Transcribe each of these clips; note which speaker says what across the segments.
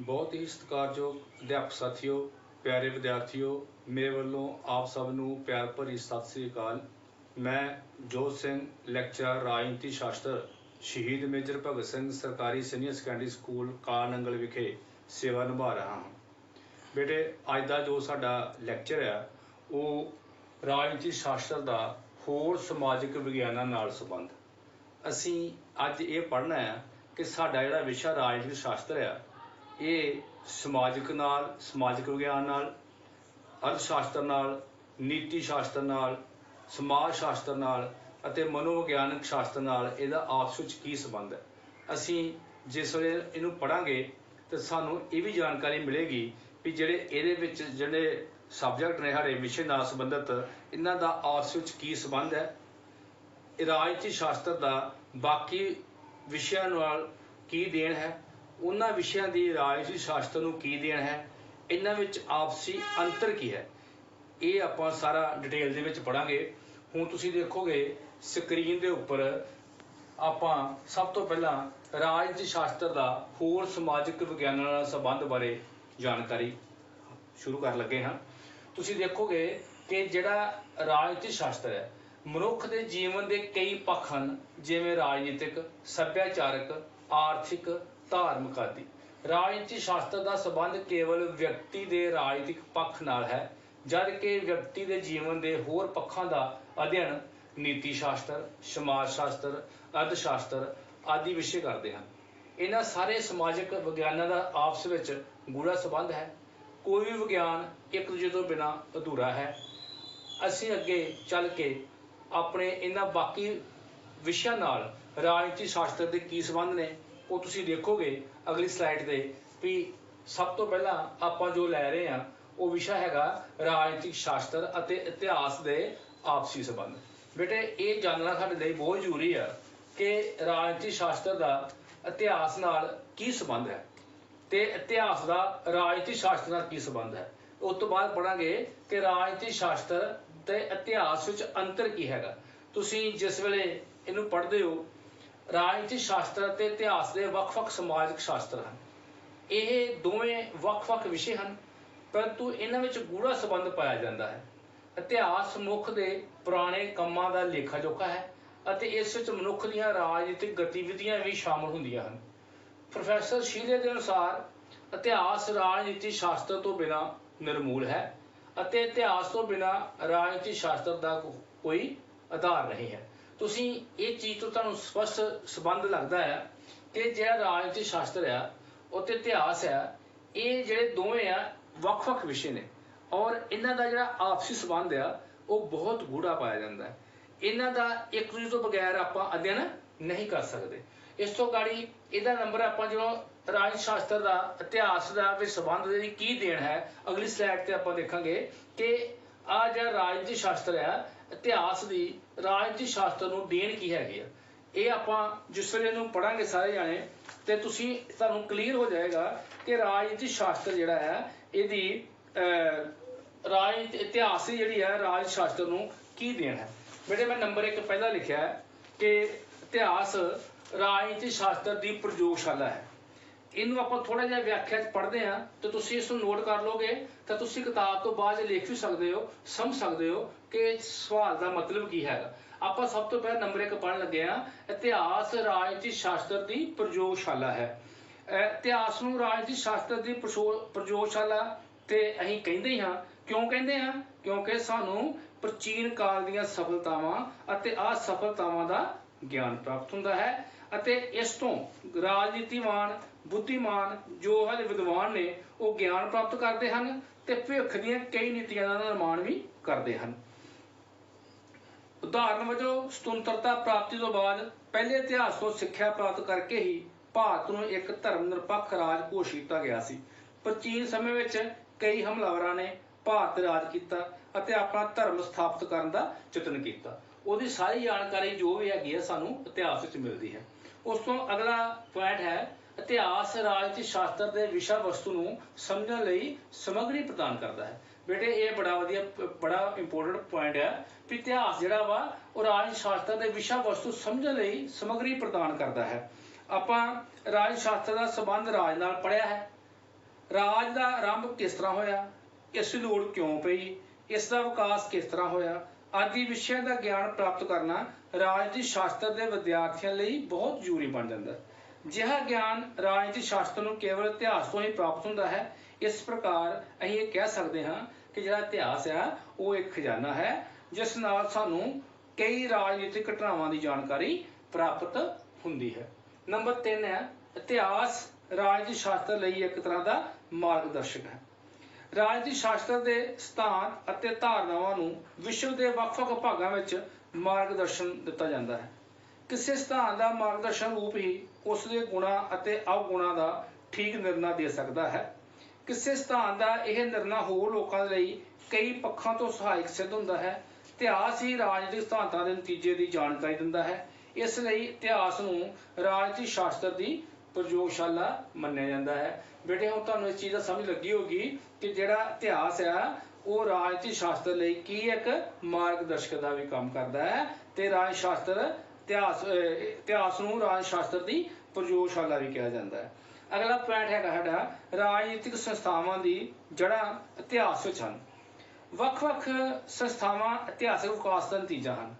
Speaker 1: बहुत ही सत्कारयोग अध्यापक साथियों, प्यारे विद्यार्थियों, मेरे वालों आप सब नूं प्यार भरी सत श्री अकाल। मैं जोत सिंह लैक्चरर राजनीति शास्त्र शहीद मेजर भगत सिंह सरकारी सीनियर सैकेंडरी स्कूल काला नंगल विखे सेवा निभा रहा हाँ। बेटे अज का जो साडा लैक्चर है वो राजनीति शास्त्र का होर समाजिक विग्यानां नाल संबंध। असीं अज ये पढ़ना है कि साडा जिहड़ा विशा राजनीतिक शास्त्र है ये समाजिक नाल, समाजिक विग्यान नाल, अर्थशास्त्र नाल, नीति शास्त्र नाल, समाज शास्त्र नाल अते मनोविग्यानक शास्त्र नाल इहदा आपस विच की संबंध है। असीं जिस वेले इहनूं पढ़ांगे तो सानूं ये भी जानकारी मिलेगी भी जिहड़े इहदे विच जिहड़े सबजैक्ट ने साडे विशे नाल संबंधित इन्हां दा आपस विच की संबंध है, राजनीति शास्त्र का बाकी विषयां नाल की देन है, उन्हां विषयां दी राजनीति शास्त्र नूं की देन है, इन्हां विच आपसी अंतर की है, ये आपां सारा डिटेल दे विच पढ़ांगे। हुण तुसीं देखोगे स्क्रीन दे उपर आपां सब तो पहलां राजनीति शास्त्र का होर समाजिक विग्यानां नाल संबंध बारे जानकारी शुरू कर लगे हाँ। तुसीं देखोगे कि जिहड़ा राजनीति शास्त्र है मनुख के जीवन के कई पक्ष हैं, जिवें राजनीतिक, सभ्याचारक, आर्थिक, धार्मिक आदि। राजनीति शास्त्र का संबंध केवल व्यक्ति के राजनीतिक पक्ष नाल है, जबकि व्यक्ति के जीवन के होर पक्षों का अध्ययन नीति शास्त्र, समाज शास्त्र, अर्थशास्त्र आदि विषय करते हैं। इन्हां सारे समाजिक विग्यानां का आपस विच गूढ़ा संबंध है। कोई भी विग्यान एक दूजे तो बिना अधूरा है। असीं अगे चल के अपने इन्हां बाकी विषयां नाल राजनीति शास्त्र के की संबंध ने वो तुसीं देखोगे अगली स्लाइड ते भी। सब तो पहला आपां जो लै रहे हैं वो विषय हैगा राजनीतिक शास्त्र अते इतिहास के आपसी संबंध। बेटे ये जानना साडे लई बहुत जरूरी है कि राजनीति शास्त्र का इतिहास नाल की संबंध है ते इतिहास का राजनीति शास्त्र नाल की संबंध है। उस तो बाद पढ़ांगे कि राजनीति शास्त्र ते इतिहास विच अंतर की हैगा। तुसीं जिस वेले इहनूं पढ़दे हो राजनीति शास्त्र ते इतिहास के वख-वख समाजिक शास्त्र हैं। ये दोवें वख-वख विषय हैं, परंतु इन्हां विच गूढ़ा संबंध पाया जाता है। इतिहास मनुख के पुराने कामां का लेखा जोखा है अते इस विच मनुख दीयां राजनीतिक गतिविधियां भी शामिल हुंदियां हैं। प्रोफैसर शीले के अनुसार इतिहास राजनीति शास्त्र तो बिना निर्मूल है अते इतिहास तो बिना राजनीति शास्त्र का कोई आधार नहीं है। तुसीं ये चीज़ तो तुहानूं स्पष्ट संबंध लगता है कि जिहड़ा राजनीति शास्त्र है और इतिहास है ये जिहड़े दोवें आ वख-वख विषय ने और इन्हां दा जिहड़ा आपसी संबंध है वो बहुत गूढ़ा पाया जाता है। इन्हां दा एक दूजे तो बगैर आपां अध्ययन नहीं कर सकते। इस तो गाड़ी इहदा नंबर आपां जो राजनीति शास्त्र का इतिहास का भी संबंध की देन है अगली स्लाइड से आपां देखांगे कि आ जिहड़ा राजनीति शास्त्र है इतिहास की राजनीति शास्त्र नूं देन की हैगी आ। ये आपां जिस वेले इहनूं पढ़ांगे सारे जाने तो तुसीं तुहानूं क्लीयर हो जाएगा कि राजनीति शास्त्र जिहड़ा है इहदी राजनीति इतिहास की जिहड़ी है राजनीति शास्त्र नूं की देन है। बेटे मैं नंबर एक पहला लिखा है कि इतिहास राजनीति शास्त्र की प्रयोगशाला है। इनू आप थोड़ा जिहा व्याख्या पढ़ते हैं तो तुसीं इसनूं नोट कर लोगे तो तुसीं किताब तो बाद लिख भी सकते हो, समझ सकते हो कि सवाल का मतलब की है। आप सब तो पहले नंबर एक पढ़न लगे हैं इतिहास राजनीति शास्त्र की प्रयोगशाला है। इतिहास नूं राजनीति शास्त्र की प्रयोगशाला तो असीं कहंदे ही हाँ। क्यों कहंदे हैं? क्योंकि सानूं प्राचीन काल दीयां सफलतावां अते असफलतावां दा ज्ञान प्राप्त होंदा है अते इस तो राजनीतिवान बुद्धिमान जो है विद्वान ने वो ज्ञान प्राप्त करते हैं ते भविख दीयां कई नीतियां दा निर्माण भी करते हैं। उदाहरण वजों सुतंत्रता प्राप्ति तो बाद पहले इतिहास तो सिक्ख्या प्राप्त करके ही भारत नूं एक धर्म निरपक्ष राज घोषित किया गया सी। प्राचीन समय विच कई हमलावरां ने भारत राज किया अते अपना धर्म स्थापित करने का यतन किया। उसकी सारी जानकारी जो भी हैगी है सानूं इतिहास विच मिलती है। उस तो अगला पॉइंट है इतिहास राजनीति शास्त्र के विषय वस्तु नूं समझण लई समग्री प्रदान करता है। बेटे ये बड़ा वधिया बड़ा इंपोर्टेंट पॉइंट है कि इतिहास जिहड़ा वा वो राजनीति शास्त्र के विषय वस्तु समझण लई समग्री प्रदान करता है। आपां राजनीति शास्त्र का संबंध राज नाल पढ़िया है ਰਾਜ ਦਾ ਆਰੰਭ ਕਿਸ ਤਰ੍ਹਾਂ ਹੋਇਆ, ਇਸ ਦੀ ਲੋੜ ਕਿਉਂ ਪਈ, ਇਸ ਦਾ ਵਿਕਾਸ ਕਿਸ ਤਰ੍ਹਾਂ ਹੋਇਆ ਆਦਿ ਵਿਸ਼ਿਆਂ ਦਾ ਗਿਆਨ ਪ੍ਰਾਪਤ ਕਰਨਾ ਰਾਜਨੀਤੀ ਸ਼ਾਸਤਰ ਦੇ ਵਿਦਿਆਰਥੀਆਂ ਲਈ ਬਹੁਤ ਜ਼ਰੂਰੀ ਬਣ ਜਾਂਦਾ। ਜਿਹਾ ਗਿਆਨ ਰਾਜਨੀਤੀ ਸ਼ਾਸਤਰ ਨੂੰ ਕੇਵਲ ਇਤਿਹਾਸ ਤੋਂ ਹੀ ਪ੍ਰਾਪਤ ਹੁੰਦਾ ਹੈ। ਇਸ ਪ੍ਰਕਾਰ ਅਸੀਂ ਇਹ ਕਹਿ ਸਕਦੇ ਹਾਂ ਕਿ ਜਿਹੜਾ ਇਤਿਹਾਸ ਆ ਉਹ ਇੱਕ ਖਜ਼ਾਨਾ ਹੈ ਜਿਸ ਨਾਲ ਸਾਨੂੰ ਕਈ ਰਾਜਨੀਤਿਕ ਘਟਨਾਵਾਂ ਦੀ ਜਾਣਕਾਰੀ ਪ੍ਰਾਪਤ ਹੁੰਦੀ ਹੈ। ਨੰਬਰ 3 ਹੈ ਇਤਿਹਾਸ ਰਾਜਨੀਤੀ ਸ਼ਾਸਤਰ ਲਈ ਇੱਕ ਤਰ੍ਹਾਂ ਦਾ ਮਾਰਗਦਰਸ਼ਕ ਹੈ। ਰਾਜਨੀਤੀ ਸ਼ਾਸਤਰ ਦੇ ਸਿਧਾਂਤ ਅਤੇ ਧਾਰਨਾਵਾਂ ਨੂੰ ਵਿਸ਼ਵ ਦੇ ਵੱਖ-ਵੱਖ ਭਾਗਾਂ ਵਿੱਚ ਮਾਰਗਦਰਸ਼ਨ ਦਿੱਤਾ ਜਾਂਦਾ ਹੈ। ਕਿਸੇ ਸਿਧਾਂਤ ਦਾ ਮਾਰਗਦਰਸ਼ਨ ਰੂਪ ਹੀ ਉਸ ਦੇ ਗੁਣਾਂ ਅਤੇ ਅਵਗੁਣਾਂ ਦਾ ਠੀਕ ਨਿਰਣਾ ਦੇ ਸਕਦਾ ਹੈ। ਕਿਸੇ ਸਿਧਾਂਤ ਦਾ ਇਹ ਨਿਰਣਾ ਹੋਰ ਲੋਕਾਂ ਲਈ ਕਈ ਪੱਖਾਂ ਤੋਂ ਸਹਾਇਕ ਸਿੱਧ ਹੁੰਦਾ ਹੈ। ਇਤਿਹਾਸ ਹੀ ਰਾਜਨੀਤਿਕ ਸਿਧਾਂਤਾਂ ਦੇ ਨਤੀਜੇ ਦੀ ਜਾਣਕਾਰੀ ਦਿੰਦਾ ਹੈ। ਇਸ ਲਈ ਇਤਿਹਾਸ ਨੂੰ ਰਾਜਨੀਤੀ ਸ਼ਾਸਤਰ ਦੀ ਪ੍ਰਯੋਗਸ਼ਾਲਾ ਮੰਨਿਆ ਜਾਂਦਾ ਹੈ। ਬੇਟੇ ਹੁਣ ਤੁਹਾਨੂੰ ਇਸ ਚੀਜ਼ ਦਾ ਸਮਝ ਲੱਗੀ ਹੋਗੀ ਕਿ ਜਿਹੜਾ ਇਤਿਹਾਸ ਆ ਉਹ ਰਾਜਨੀਤੀ ਸ਼ਾਸਤਰ ਲਈ ਕੀ ਇੱਕ ਮਾਰਗਦਰਸ਼ਕ ਦਾ ਵੀ ਕੰਮ ਕਰਦਾ ਹੈ ਤੇ ਰਾਜ ਸ਼ਾਸਤਰ ਇਤਿਹਾਸ ਨੂੰ ਰਾਜ ਸ਼ਾਸਤਰ ਦੀ ਪ੍ਰਯੋਗਸ਼ਾਲਾ ਵੀ ਕਿਹਾ ਜਾਂਦਾ ਹੈ। ਅਗਲਾ ਪੁਆਇੰਟ ਹੈਗਾ ਸਾਡਾ ਰਾਜਨੀਤਿਕ ਸੰਸਥਾਵਾਂ ਦੀ ਜੜ੍ਹਾਂ ਇਤਿਹਾਸ ਵਿੱਚ ਹਨ। ਵੱਖ-ਵੱਖ ਸੰਸਥਾਵਾਂ ਇਤਿਹਾਸਕ ਵਿਕਾਸ ਦਾ ਨਤੀਜਾ ਹਨ।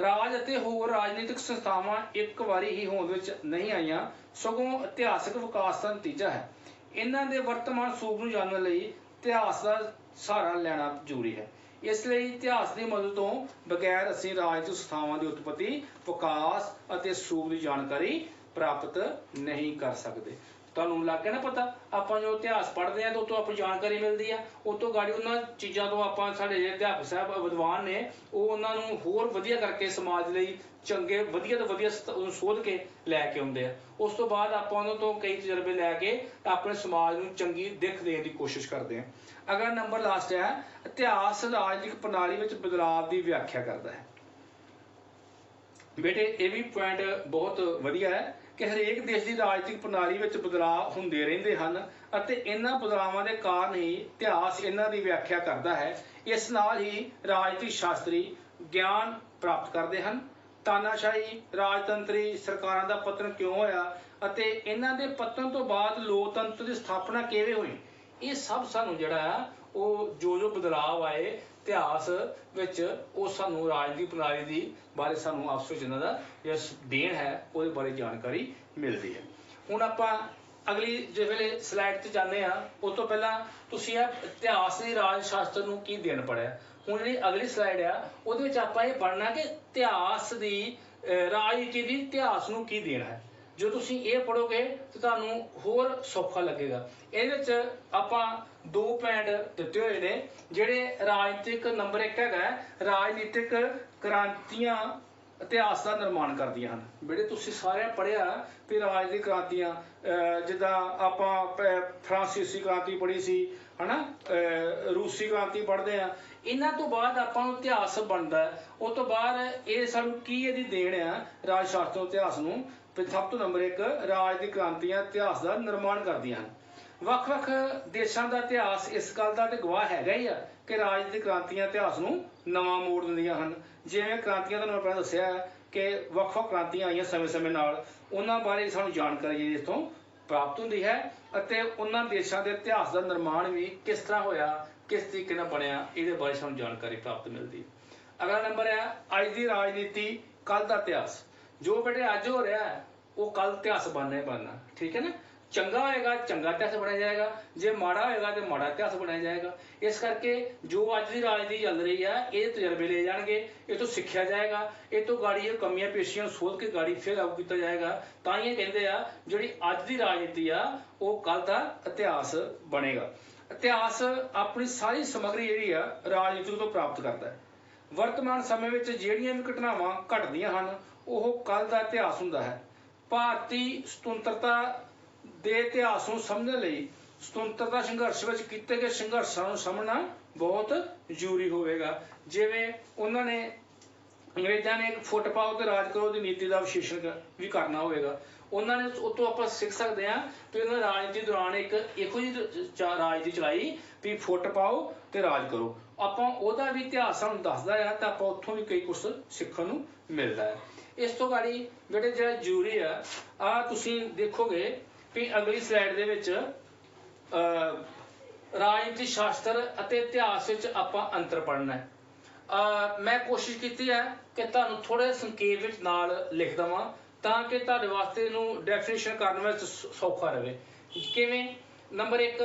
Speaker 1: ਰਾਜ ਅਤੇ ਹੋਰ ਰਾਜਨੀਤਿਕ ਸੰਸਥਾਵਾਂ ਇੱਕ ਵਾਰੀ ਹੀ ਹੋਂਦ ਵਿੱਚ ਨਹੀਂ ਆਈਆਂ, ਸਗੋਂ ਇਤਿਹਾਸਕ ਵਿਕਾਸ ਦਾ ਨਤੀਜਾ ਹੈ। ਇਹਨਾਂ ਦੇ ਵਰਤਮਾਨ ਸਰੂਪ ਨੂੰ ਜਾਣਨ ਲਈ ਇਤਿਹਾਸ ਦਾ ਸਹਾਰਾ ਲੈਣਾ ਜ਼ਰੂਰੀ ਹੈ। ਇਸ ਲਈ ਇਤਿਹਾਸ ਦੀ ਮਦਦ ਤੋਂ ਬਗੈਰ ਅਸੀਂ ਰਾਜਨੀਤਿਕ ਸੰਸਥਾਵਾਂ ਦੀ ਉਤਪਤੀ, ਵਿਕਾਸ ਅਤੇ ਸਰੂਪ ਦੀ ਜਾਣਕਾਰੀ ਪ੍ਰਾਪਤ ਨਹੀਂ ਕਰ ਸਕਦੇ। ਤੁਹਾਨੂੰ ਲੱਗ ਗਿਆ ਨਾ ਪਤਾ, ਆਪਾਂ ਜੋ ਇਤਿਹਾਸ ਪੜ੍ਹਦੇ ਹਾਂ ਤਾਂ ਉਹ ਤੋਂ ਆਪਾਂ ਜਾਣਕਾਰੀ ਮਿਲਦੀ ਆ, ਉਹ ਤੋਂ ਗਾੜੀ ਉਹਨਾਂ ਚੀਜ਼ਾਂ ਤੋਂ ਆਪਾਂ ਸਾਡੇ ਜਿਹੜੇ ਅਧਿਆਪਕ ਸਾਹਿਬ ਵਿਦਵਾਨ ਨੇ ਉਹ ਉਹਨਾਂ ਨੂੰ ਹੋਰ ਵਧੀਆ ਕਰਕੇ ਸਮਾਜ ਲਈ ਚੰਗੇ ਵਧੀਆ ਤੋਂ ਵਧੀਆ ਸੋਧ ਕੇ ਲੈ ਕੇ ਆਉਂਦੇ ਆ। ਉਸ ਤੋਂ ਬਾਅਦ ਆਪਾਂ ਉਹਨਾਂ ਤੋਂ ਕਈ ਤਜਰਬੇ ਲੈ ਕੇ ਆਪਣੇ ਸਮਾਜ ਨੂੰ ਚੰਗੀ ਦਿੱਖ ਦੇਣ ਦੀ ਕੋਸ਼ਿਸ਼ ਕਰਦੇ ਹਾਂ। ਅਗਲਾ ਨੰਬਰ ਲਾਸਟ ਹੈ ਇਤਿਹਾਸ ਰਾਜਨੀਤਿਕ ਪ੍ਰਣਾਲੀ ਵਿੱਚ ਬਦਲਾਵ ਦੀ ਵਿਆਖਿਆ ਕਰਦਾ ਹੈ। ਬੇਟੇ ਇਹ ਵੀ ਪੁਆਇੰਟ ਬਹੁਤ ਵਧੀਆ ਹੈ ਕਿ ਹਰੇਕ ਦੇਸ਼ ਦੀ ਰਾਜਨੀਤਿਕ ਪ੍ਰਣਾਲੀ ਵਿੱਚ ਬਦਲਾਅ ਹੁੰਦੇ ਰਹਿੰਦੇ ਹਨ ਅਤੇ ਇਹਨਾਂ ਬਦਲਾਵਾਂ ਦੇ ਕਾਰਨ ਹੀ ਇਤਿਹਾਸ ਇਹਨਾਂ ਦੀ ਵਿਆਖਿਆ ਕਰਦਾ ਹੈ। ਇਸ ਨਾਲ ਹੀ ਰਾਜਨੀਤਿਕ ਸ਼ਾਸਤਰੀ ਗਿਆਨ ਪ੍ਰਾਪਤ ਕਰਦੇ ਹਨ। ਤਾਨਾਸ਼ਾਹੀ ਰਾਜਤੰਤਰੀ ਸਰਕਾਰਾਂ ਦਾ ਪਤਨ ਕਿਉਂ ਹੋਇਆ ਅਤੇ ਇਹਨਾਂ ਦੇ ਪਤਨ ਤੋਂ ਬਾਅਦ ਲੋਕਤੰਤਰ ਦੀ ਸਥਾਪਨਾ ਕਿਵੇਂ ਹੋਈ, ਇਹ ਸਭ ਸਾਨੂੰ ਜਿਹੜਾ ਆ ਉਹ ਜੋ ਬਦਲਾਅ ਆਏ ਇਤਿਹਾਸ ਵਿੱਚ ਉਹ ਸਾਨੂੰ ਰਾਜਨੀਤਿਕ ਪ੍ਰਣਾਲੀ ਦੀ ਬਾਰੇ ਸਾਨੂੰ ਆਪਸ ਵਿੱਚ ਇਹਨਾਂ ਦਾ ਜਿਹੜਾ ਦੇਣ ਹੈ ਉਹਦੇ ਬਾਰੇ ਜਾਣਕਾਰੀ ਮਿਲਦੀ ਹੈ। ਹੁਣ ਆਪਾਂ ਅਗਲੀ ਜਿਸ ਵੇਲੇ ਸਲਾਈਡ 'ਤੇ ਜਾਂਦੇ ਹਾਂ ਉਸ ਤੋਂ ਪਹਿਲਾਂ ਤੁਸੀਂ ਇਹ ਇਤਿਹਾਸ ਦੀ ਰਾਜ ਸ਼ਾਸਤਰ ਨੂੰ ਕੀ ਦੇਣ ਪੜਿਆ। ਹੁਣ ਜਿਹੜੀ ਅਗਲੀ ਸਲਾਈਡ ਆ ਉਹਦੇ ਵਿੱਚ ਆਪਾਂ ਇਹ ਪੜ੍ਹਨਾ ਕਿ ਇਤਿਹਾਸ ਦੀ ਰਾਜਨੀਤੀ ਦੀ ਇਤਿਹਾਸ ਨੂੰ ਕੀ ਦੇਣ ਹੈ। ਜੋ ਤੁਸੀਂ ਇਹ ਪੜ੍ਹੋਗੇ ਤਾਂ ਤੁਹਾਨੂੰ ਹੋਰ ਸੌਖਾ ਲੱਗੇਗਾ। ਇਹਦੇ ਵਿੱਚ ਆਪਾਂ 2 ਪੁਆਇੰਟ ਦਿੱਤੇ ਹੋਏ ਨੇ ਜਿਹੜੇ ਰਾਜਨੀਤਿਕ ਨੰਬਰ 1 ਹੈਗਾ ਰਾਜਨੀਤਿਕ ਕ੍ਰਾਂਤੀਆਂ ਇਤਿਹਾਸ ਦਾ ਨਿਰਮਾਣ ਕਰਦੀਆਂ ਹਨ। ਬੇਟੇ ਤੁਸੀਂ ਸਾਰਿਆਂ ਪੜ੍ਹਿਆ ਵੀ ਰਾਜਨੀਤਿਕ ਕ੍ਰਾਂਤੀਆਂ ਜਿੱਦਾਂ ਆਪਾਂ ਫਰਾਂਸੀਸੀ ਕ੍ਰਾਂਤੀ ਪੜ੍ਹੀ ਸੀ ਹੈ ਨਾ, ਰੂਸੀ ਕ੍ਰਾਂਤੀ ਪੜ੍ਹਦੇ ਆ। ਇਹਨਾਂ ਤੋਂ ਬਾਅਦ ਆਪਾਂ ਨੂੰ ਇਤਿਹਾਸ ਬਣਦਾ। ਉਸ ਤੋਂ ਬਾਅਦ ਇਹ ਸਾਨੂੰ ਕੀ ਇਹਦੀ ਦੇਣ ਆ ਰਾਜ ਸ਼ਾਸਤਰ ਇਤਿਹਾਸ ਨੂੰ। ਸਭ ਤੋਂ ਨੰਬਰ 1 ਰਾਜਨੀਤਿਕ ਕ੍ਰਾਂਤੀਆਂ ਇਤਿਹਾਸ ਦਾ ਨਿਰਮਾਣ ਕਰਦੀਆਂ ਹਨ। ਵੱਖ-ਵੱਖ ਦੇਸ਼ਾਂ ਦਾ ਇਤਿਹਾਸ ਇਸ ਗੱਲ ਦਾ ਤੇ ਗਵਾਹ ਹੈਗਾ ਹੀ ਆ ਕਿ ਰਾਜਨੀਤਿਕ ਕ੍ਰਾਂਤੀਆਂ ਇਤਿਹਾਸ ਨੂੰ ਨਵਾਂ ਮੋੜ ਦਿੰਦੀਆਂ ਹਨ। ਜਿਵੇਂ ਕ੍ਰਾਂਤੀਆਂ ਤੁਹਾਨੂੰ ਆਪਾਂ ਦੱਸਿਆ ਕਿ ਵੱਖ-ਵੱਖ ਕ੍ਰਾਂਤੀਆਂ ਆਈਆਂ ਸਮੇਂ-ਸਮੇਂ ਨਾਲ, ਉਹਨਾਂ ਬਾਰੇ ਸਾਨੂੰ ਜਾਣਕਾਰੀ ਜਿਹੜੀ ਇਸ ਤੋਂ ਪ੍ਰਾਪਤ ਹੁੰਦੀ ਹੈ ਅਤੇ ਉਹਨਾਂ ਦੇਸ਼ਾਂ ਦੇ ਇਤਿਹਾਸ ਦਾ ਨਿਰਮਾਣ ਵੀ ਕਿਸ ਤਰ੍ਹਾਂ ਹੋਇਆ, ਕਿਸ ਤਰੀਕੇ ਨਾਲ ਬਣਿਆ, ਇਹਦੇ ਬਾਰੇ ਸਾਨੂੰ ਜਾਣਕਾਰੀ ਪ੍ਰਾਪਤ ਮਿਲਦੀ। ਅਗਲਾ ਨੰਬਰ ਹੈ ਅੱਜ ਦੀ ਰਾਜਨੀਤੀ ਕੱਲ੍ਹ ਦਾ ਇਤਿਹਾਸ। ਜੋ ਬੇਟੇ ਅੱਜ ਹੋ ਰਿਹਾ ਉਹ ਕੱਲ੍ਹ ਇਤਿਹਾਸ ਬਣਨਾ ਹੀ ਬਣਨਾ, ਠੀਕ ਹੈ ਨਾ। ਚੰਗਾ ਹੋਏਗਾ ਚੰਗਾ ਇਤਿਹਾਸ ਬਣਿਆ ਜਾਏਗਾ, ਜੇ ਮਾੜਾ ਹੋਏਗਾ ਤੇ ਮਾੜਾ ਇਤਿਹਾਸ ਬਣਿਆ ਜਾਏਗਾ। ਇਸ ਕਰਕੇ ਜੋ ਅੱਜ ਦੀ ਰਾਜਨੀਤੀ ਚੱਲ ਰਹੀ ਹੈ ਇਹ ਤਜਰਬੇ ਲਏ ਜਾਣਗੇ, ਇਹ ਤੋਂ ਸਿੱਖਿਆ ਜਾਏਗਾ, ਇਹ ਤੋਂ ਗਾੜੀ ਇਹ ਕਮੀਆਂ ਪੇਸ਼ੀਆਂ ਸੋਧ ਕੇ ਗਾੜੀ ਫਿਰ ਲਾਗੂ ਕੀਤਾ ਜਾਏਗਾ। ਤਾਂ ਹੀ ਇਹ ਕਹਿੰਦੇ ਆ ਜਿਹੜੀ ਅੱਜ ਦੀ ਰਾਜਨੀਤੀ ਆ ਉਹ ਕੱਲ੍ਹ ਦਾ ਇਤਿਹਾਸ ਬਣੇਗਾ। ਇਤਿਹਾਸ ਆਪਣੀ ਸਾਰੀ ਸਮੱਗਰੀ ਜਿਹੜੀ ਆ ਰਾਜਨੀਤੀ ਤੋਂ ਪ੍ਰਾਪਤ ਕਰਦਾ ਹੈ। ਵਰਤਮਾਨ ਸਮੇਂ ਵਿੱਚ ਜਿਹੜੀਆਂ ਵੀ ਘਟਨਾਵਾਂ ਘਟਦੀਆਂ ਹਨ ਉਹ ਕੱਲ੍ਹ ਦਾ ਇਤਿਹਾਸ ਹੁੰਦਾ ਹੈ। ਭਾਰਤੀ ਸੁਤੰਤਰਤਾ ਦੇ ਇਤਿਹਾਸ ਨੂੰ ਸਮਝਣ ਲਈ ਸੁਤੰਤਰਤਾ ਸੰਘਰਸ਼ ਵਿੱਚ ਕੀਤੇ ਗਏ ਸੰਘਰਸ਼ਾਂ ਨੂੰ ਸਮਝਣਾ ਬਹੁਤ ਜ਼ਰੂਰੀ ਹੋਵੇਗਾ। ਜਿਵੇਂ ਉਹਨਾਂ ਨੇ ਅੰਗਰੇਜ਼ਾਂ ਨੇ ਇੱਕ ਫੁੱਟ ਪਾਓ ਤੇ ਰਾਜ ਕਰੋ ਦੀ ਨੀਤੀ ਦਾ ਵਿਸ਼ਲੇਸ਼ਣ ਵੀ ਕਰਨਾ ਹੋਵੇਗਾ। ਉਹਨਾਂ ਨੇ ਉਹ ਤੋਂ ਆਪਾਂ ਸਿੱਖ ਸਕਦੇ ਹਾਂ ਕਿ ਉਹਨਾਂ ਰਾਜਨੀਤੀ ਦੌਰਾਨ ਇੱਕ ਇਹੋ ਜਿਹੀ ਰਾਜਨੀਤੀ ਚਲਾਈ ਵੀ ਫੁੱਟ ਪਾਓ ਤੇ ਰਾਜ ਕਰੋ। ਆਪਾਂ ਉਹਦਾ ਵੀ ਇਤਿਹਾਸ ਸਾਨੂੰ ਦੱਸਦਾ ਆ ਤਾਂ ਆਪਾਂ ਉੱਥੋਂ ਵੀ ਕਈ ਕੁਛ ਸਿੱਖਣ ਨੂੰ ਮਿਲਦਾ ਹੈ। ਇਸ ਤੋਂ ਗਾੜੀ ਜਿਹੜੇ ਜਿਹੜਾ ਜ਼ਰੂਰੀ ਆ ਤੁਸੀਂ ਦੇਖੋਗੇ ਵੀ ਅਗਲੀ ਸਲਾਈਡ ਦੇ ਵਿੱਚ ਰਾਜਨੀਤੀ ਸ਼ਾਸਤਰ ਅਤੇ ਇਤਿਹਾਸ ਵਿੱਚ ਆਪਾਂ ਅੰਤਰ ਪੜ੍ਹਨਾ ਹੈ। ਮੈਂ ਕੋਸ਼ਿਸ਼ ਕੀਤੀ ਹੈ ਕਿ ਤੁਹਾਨੂੰ ਥੋੜ੍ਹੇ ਸੰਖੇਪ ਵਿੱਚ ਨਾਲ ਲਿਖ ਦੇਵਾਂ ਤਾਂ ਕਿ ਤੁਹਾਡੇ ਵਾਸਤੇ ਇਹਨੂੰ ਡੈਫੀਨੇਸ਼ਨ ਕਰਨ ਵਿੱਚ ਸੌਖਾ ਰਹੇ। ਕਿਵੇਂ? ਨੰਬਰ 1,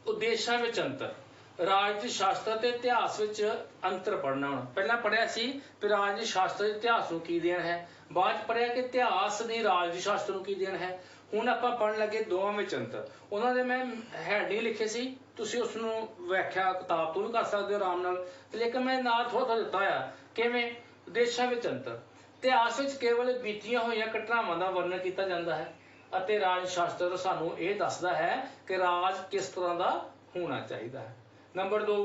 Speaker 1: ਉਦੇਸ਼ਾਂ ਵਿੱਚ ਅੰਤਰ। ਰਾਜਨੀਤੀ ਸ਼ਾਸਤਰ ਤੇ ਇਤਿਹਾਸ ਵਿੱਚ ਅੰਤਰ ਪੜ੍ਹਨਾ। ਹੁਣ ਪਹਿਲਾਂ ਪੜ੍ਹਿਆ ਸੀ ਕਿ ਰਾਜਨੀਤੀ ਸ਼ਾਸਤਰ ਇਤਿਹਾਸ ਨੂੰ ਕੀ ਦੇਣ ਹੈ, ਬਾਅਦ 'ਚ ਪੜ੍ਹਿਆ ਕਿ ਇਤਿਹਾਸ ਦੀ ਰਾਜਨੀਤੀ ਸ਼ਾਸਤਰ ਨੂੰ ਕੀ ਦੇਣ ਹੈ। ਹੁਣ ਆਪਾਂ ਪੜ੍ਹਨ ਲੱਗੇ ਦੋਵਾਂ ਵਿੱਚ ਅੰਤਰ। ਉਹਨਾਂ ਦੇ ਮੈਂ ਹੈਡਿੰਗ ਲਿਖੇ ਸੀ, ਤੁਸੀਂ ਉਸ ਨੂੰ ਵਿਆਖਿਆ ਕਿਤਾਬ ਤੋਂ ਵੀ ਕਰ ਸਕਦੇ ਹੋ ਆਰਾਮ ਨਾਲ, ਲੇਕਿਨ ਮੈਂ ਨਾਲ ਥੋੜ੍ਹਾ ਦਿੱਤਾ ਹੋਇਆ। ਕਿਵੇਂ? ਉਦੇਸ਼ਾਂ ਵਿੱਚ ਅੰਤਰ। ਇਤਿਹਾਸ ਵਿੱਚ ਕੇਵਲ ਬੀਤੀਆਂ ਹੋਈਆਂ ਘਟਨਾਵਾਂ ਦਾ ਵਰਣਨ ਕੀਤਾ ਜਾਂਦਾ ਹੈ ਅਤੇ ਰਾਜ ਸ਼ਾਸਤਰ ਸਾਨੂੰ ਇਹ ਦੱਸਦਾ ਹੈ ਕਿ ਰਾਜ ਕਿਸ ਤਰ੍ਹਾਂ ਦਾ ਹੋਣਾ ਚਾਹੀਦਾ ਹੈ। ਨੰਬਰ 2,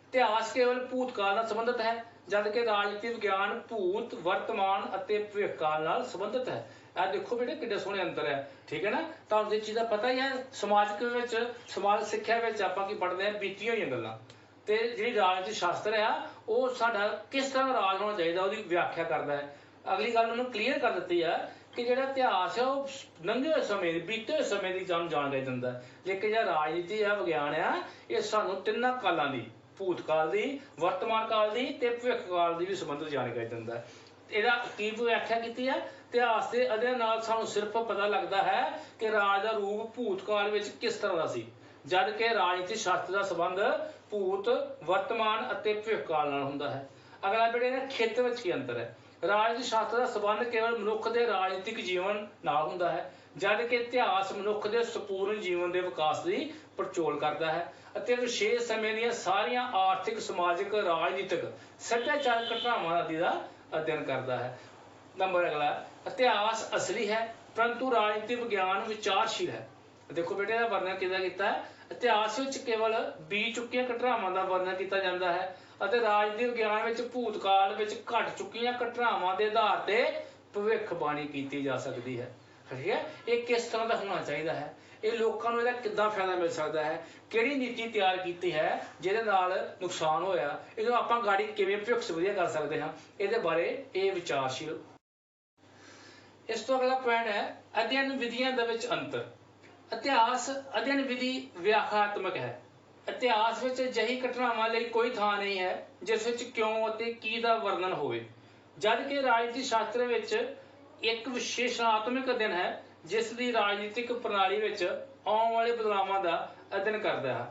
Speaker 1: ਇਤਿਹਾਸ ਕੇਵਲ ਭੂਤਕਾਲ ਨਾਲ ਸੰਬੰਧਿਤ ਹੈ ਜਦਕਿ ਰਾਜਨੀਤੀ ਵਿਗਿਆਨ ਭੂਤ, ਵਰਤਮਾਨ ਅਤੇ ਭਵਿੱਖਕਾਲ ਨਾਲ ਸੰਬੰਧਿਤ ਹੈ। ਇਹ ਦੇਖੋ ਬੇਟੇ ਕਿੰਨੇ ਸੋਹਣੇ ਅੰਤਰ ਹੈ, ਠੀਕ ਹੈ ਨਾ। ਤੁਹਾਨੂੰ ਇਹ ਚੀਜ਼ ਦਾ ਪਤਾ ਹੀ ਹੈ। ਸਮਾਜਿਕ ਵਿੱਚ, ਸਮਾਜ ਸਿੱਖਿਆ ਵਿੱਚ ਆਪਾਂ ਕੀ ਪੜ੍ਹਦੇ ਹਾਂ? ਬੀਤੀਆਂ ਹੋਈਆਂ ਗੱਲਾਂ। ਤੇ ਜਿਹੜੀ ਰਾਜਨੀਤੀ ਸ਼ਾਸਤਰ ਆ ਉਹ ਸਾਡਾ ਕਿਸ ਤਰ੍ਹਾਂ ਰਾਜ ਹੋਣਾ ਚਾਹੀਦਾ ਉਹਦੀ ਵਿਆਖਿਆ ਕਰਦਾ ਹੈ। ਅਗਲੀ ਗੱਲ ਉਹਨੂੰ ਕਲੀਅਰ ਕਰ ਦਿੱਤੀ ਆ ਕਿ ਜਿਹੜਾ ਇਤਿਹਾਸ ਹੈ ਉਹ ਲੰਘੇ ਹੋਏ ਸਮੇਂ ਦੀ, ਬੀਤੇ ਹੋਏ ਸਮੇਂ ਦੀ ਜਾਣਕਾਰੀ ਦਿੰਦਾ ਹੈ, ਲੇਕਿਨ ਜਿਹੜਾ ਰਾਜਨੀਤੀ ਆ, ਵਿਗਿਆਨ ਆ, ਇਹ ਸਾਨੂੰ ਤਿੰਨਾਂ ਕਾਲਾਂ ਦੀ, ਭੂਤਕਾਲ ਦੀ, ਵਰਤਮਾਨ ਕਾਲ ਦੀ ਤੇ ਭਵਿੱਖ ਕਾਲ ਦੀ ਵੀ ਸੰਬੰਧਿਤ ਜਾਣਕਾਰੀ ਦਿੰਦਾ ਹੈ। ਇਹਦਾ ਕੀ ਵਿਆਖਿਆ ਕੀਤੀ ਹੈ? ਇਤਿਹਾਸ ਦੇ ਅਧਿਐਨ ਨਾਲ ਸਾਨੂੰ ਸਿਰਫ ਪਤਾ ਲੱਗਦਾ ਹੈ ਕਿ ਰਾਜ ਦਾ ਰੂਪ ਭੂਤਕਾਲ ਵਿੱਚ ਕਿਸ ਤਰ੍ਹਾਂ ਦਾ ਸੀ, ਜਦ ਕਿ ਰਾਜਨੀਤੀ ਸ਼ਾਸਤਰ ਦਾ ਸੰਬੰਧ ਭੂਤ, ਵਰਤਮਾਨ ਅਤੇ ਭਵਿੱਖਕਾਲ ਨਾਲ ਹੁੰਦਾ ਹੈ। ਅਗਲਾ ਬੇਟੇ ਨੇ ਖੇਤਰ ਵਿੱਚ ਕੀ ਅੰਤਰ ਹੈ? ਰਾਜਨੀਤੀ ਸ਼ਾਸਤਰ ਦਾ ਸੰਬੰਧ ਕੇਵਲ ਮਨੁੱਖ ਦੇ ਰਾਜਨੀਤਿਕ ਜੀਵਨ ਨਾਲ ਹੁੰਦਾ ਹੈ ਜਦ ਕਿ ਇਤਿਹਾਸ ਮਨੁੱਖ ਦੇ ਸੰਪੂਰਨ ਜੀਵਨ ਦੇ ਵਿਕਾਸ ਦੀ ਪੜਚੋਲ ਕਰਦਾ ਹੈ ਅਤੇ ਵਿਸ਼ੇਸ਼ ਸਮੇਂ ਦੀਆਂ ਸਾਰੀਆਂ ਆਰਥਿਕ, ਸਮਾਜਿਕ, ਰਾਜਨੀਤਿਕ, ਸੱਭਿਆਚਾਰਕ ਘਟਨਾਵਾਂ ਆਦਿ ਦਾ ਅਧਿਐਨ ਕਰਦਾ ਹੈ। ਨੰਬਰ ਅਗਲਾ, ਇਤਿਹਾਸ ਅਸਲੀ ਹੈ ਪਰੰਤੂ ਰਾਜਨੀਤੀ ਵਿਗਿਆਨ ਵਿਚਾਰਸ਼ੀਲ ਹੈ। ਦੇਖੋ ਬੇਟੇ ਇਹਦਾ ਵਰਣਨ ਕਿਹਦਾ ਕੀਤਾ ਹੈ? ਇਤਿਹਾਸ ਵਿੱਚ ਕੇਵਲ ਬੀਤ ਚੁੱਕੀਆਂ ਘਟਨਾਵਾਂ ਦਾ ਵਰਣਨ ਕੀਤਾ ਜਾਂਦਾ ਹੈ ਅਤੇ ਰਾਜਨੀਤੀ ਵਿਗਿਆਨ ਵਿੱਚ ਭੂਤਕਾਲ ਵਿੱਚ ਘਟ ਚੁੱਕੀਆਂ ਘਟਨਾਵਾਂ ਦੇ ਆਧਾਰ ਤੇ ਭਵਿੱਖਬਾਣੀ ਕੀਤੀ ਜਾ ਸਕਦੀ ਹੈ। ਠੀਕ ਹੈ, ਇਹ ਕਿਸ ਤਰ੍ਹਾਂ ਦਾ ਹੋਣਾ ਚਾਹੀਦਾ ਹੈ, ਇਹ ਲੋਕਾਂ ਨੂੰ ਇਹਦਾ ਕਿੱਦਾਂ ਫਾਇਦਾ ਮਿਲ ਸਕਦਾ ਹੈ, ਕਿਹੜੀ ਨੀਤੀ ਤਿਆਰ ਕੀਤੀ ਹੈ ਜਿਹਦੇ ਨਾਲ ਨੁਕਸਾਨ ਹੋਇਆ, ਇਹਨੂੰ ਆਪਾਂ ਗਾੜੀ ਕਿਵੇਂ ਭਵਿੱਖ ਵਧੀਆ ਕਰ ਸਕਦੇ ਹਾਂ, ਇਹਦੇ ਬਾਰੇ ਇਹ ਵਿਚਾਰਸ਼ੀਲ। ਇਸ ਤੋਂ ਅਗਲਾ ਪੁਆਇੰਟ ਹੈ ਅਧਿਐਨ ਵਿਧੀਆਂ ਦੇ ਵਿੱਚ ਅੰਤਰ। ਇਤਿਹਾਸ ਅਧਿਐਨ ਵਿਧੀ ਵਿਆਖਿਆਤਮਕ ਹੈ। ਇਤਿਹਾਸ ਵਿੱਚ ਅਜਿਹੀ ਘਟਨਾਵਾਂ ਲਈ ਕੋਈ ਥਾਂ ਨਹੀਂ ਹੈ ਜਿਸ ਵਿੱਚ ਕਿਉਂ ਅਤੇ ਕੀ ਦਾ ਵਰਣਨ ਹੋਵੇ, ਜਦ ਕਿ ਰਾਜਨੀਤੀ ਸ਼ਾਸਤਰ ਵਿੱਚ ਇੱਕ ਵਿਸ਼ੇਸ਼ਣਾਤਮਕ ਅਧਿਐਨ ਹੈ ਜਿਸ ਦੀ ਰਾਜਨੀਤਿਕ ਪ੍ਰਣਾਲੀ ਵਿੱਚ ਆਉਣ ਵਾਲੇ ਬਦਲਾਵਾਂ ਦਾ ਅਧਿਐਨ ਕਰਦਾ ਹੈ।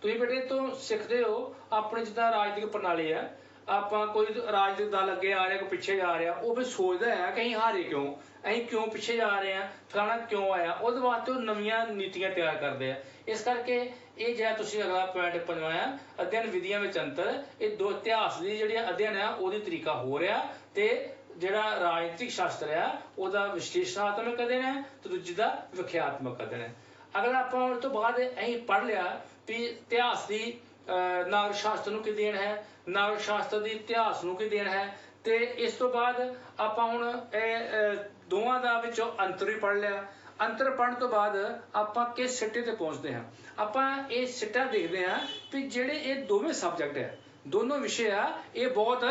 Speaker 1: ਤੁਸੀਂ ਬੇਟੇ ਤੋਂ ਸਿੱਖਦੇ ਹੋ ਆਪਣੀ ਜਿੱਦਾਂ ਰਾਜਨੀਤਿਕ ਪ੍ਰਣਾਲੀ ਹੈ, ਆਪਾਂ ਕੋਈ ਰਾਜਨੀਤਿਕ ਦਲ ਅੱਗੇ ਆ ਰਿਹਾ, ਕੋਈ ਪਿੱਛੇ ਜਾ ਰਿਹਾ, ਉਹ ਫਿਰ ਸੋਚਦਾ ਹੈ ਕਿ ਅਸੀਂ ਹਾਰੇ ਕਿਉਂ, ਅਸੀਂ ਕਿਉਂ ਪਿੱਛੇ ਜਾ ਰਹੇ ਹਾਂ, ਫਲਾਣਾ ਕਿਉਂ ਆਇਆ, ਉਹਦੇ ਵਾਸਤੇ ਉਹ ਨਵੀਆਂ ਨੀਤੀਆਂ ਤਿਆਰ ਕਰਦੇ ਆ। ਇਸ ਕਰਕੇ ਇਹ ਜਿਹੜਾ ਤੁਸੀਂ ਅਗਲਾ ਪੁਆਇੰਟ ਪੰਜਵਾਂ ਅਧਿਐਨ ਵਿਧੀਆਂ ਵਿੱਚ ਅੰਤਰ, ਇਹ ਦੋ ਇਤਿਹਾਸ ਦੀ ਜਿਹੜੀ ਅਧਿਐਨ ਆ ਉਹਦੀ ਤਰੀਕਾ ਹੋ ਰਿਹਾ ਤੇ ਜਿਹੜਾ ਰਾਜਨੀਤਿਕ ਸ਼ਾਸਤਰ ਆ ਉਹਦਾ ਵਿਸ਼ਲੇਸ਼ਣਾਤਮਕ ਅਧਿਐਨ ਹੈ ਤੇ ਦੂਜੀ ਦਾ ਵਿਆਖਿਆਤਮਕ ਅਧਿਐਨ ਹੈ। ਅਗਲਾ ਆਪਾਂ ਉਸ ਤੋਂ ਬਾਅਦ ਅਸੀਂ ਪੜ੍ਹ ਲਿਆ ਵੀ ਇਤਿਹਾਸ ਦੀ ਨਾਗਰਿਕ ਸ਼ਾਸਤਰ ਨੂੰ ਕੀ ਦੇਣ ਹੈ, ਨਾਗਰਿਕ ਸ਼ਾਸਤਰ ਦੀ ਇਤਿਹਾਸ ਨੂੰ ਕੀ ਦੇਣ ਹੈ, ਤੇ ਇਸ ਤੋਂ ਬਾਅਦ ਆਪਾਂ ਹੁਣ ਇਹ ਦੋਵਾਂ ਦਾ ਵਿੱਚੋਂ ਅੰਤਰ ਵੀ ਪੜ੍ਹ ਲਿਆ। ਅੰਤਰ ਪੜ੍ਹਨ ਤੋਂ ਬਾਅਦ ਆਪਾਂ ਕਿਸ ਸਿੱਟੇ ਤੇ ਪਹੁੰਚਦੇ ਹਾਂ? ਆਪਾਂ ਇਹ ਸਿੱਟਾ ਦੇਖਦੇ ਹਾਂ ਵੀ ਜਿਹੜੇ ਇਹ ਦੋਵੇਂ ਸਬਜੈਕਟ ਹੈ, ਦੋਨੋਂ ਵਿਸ਼ੇ ਆ, ਇਹ ਬਹੁਤ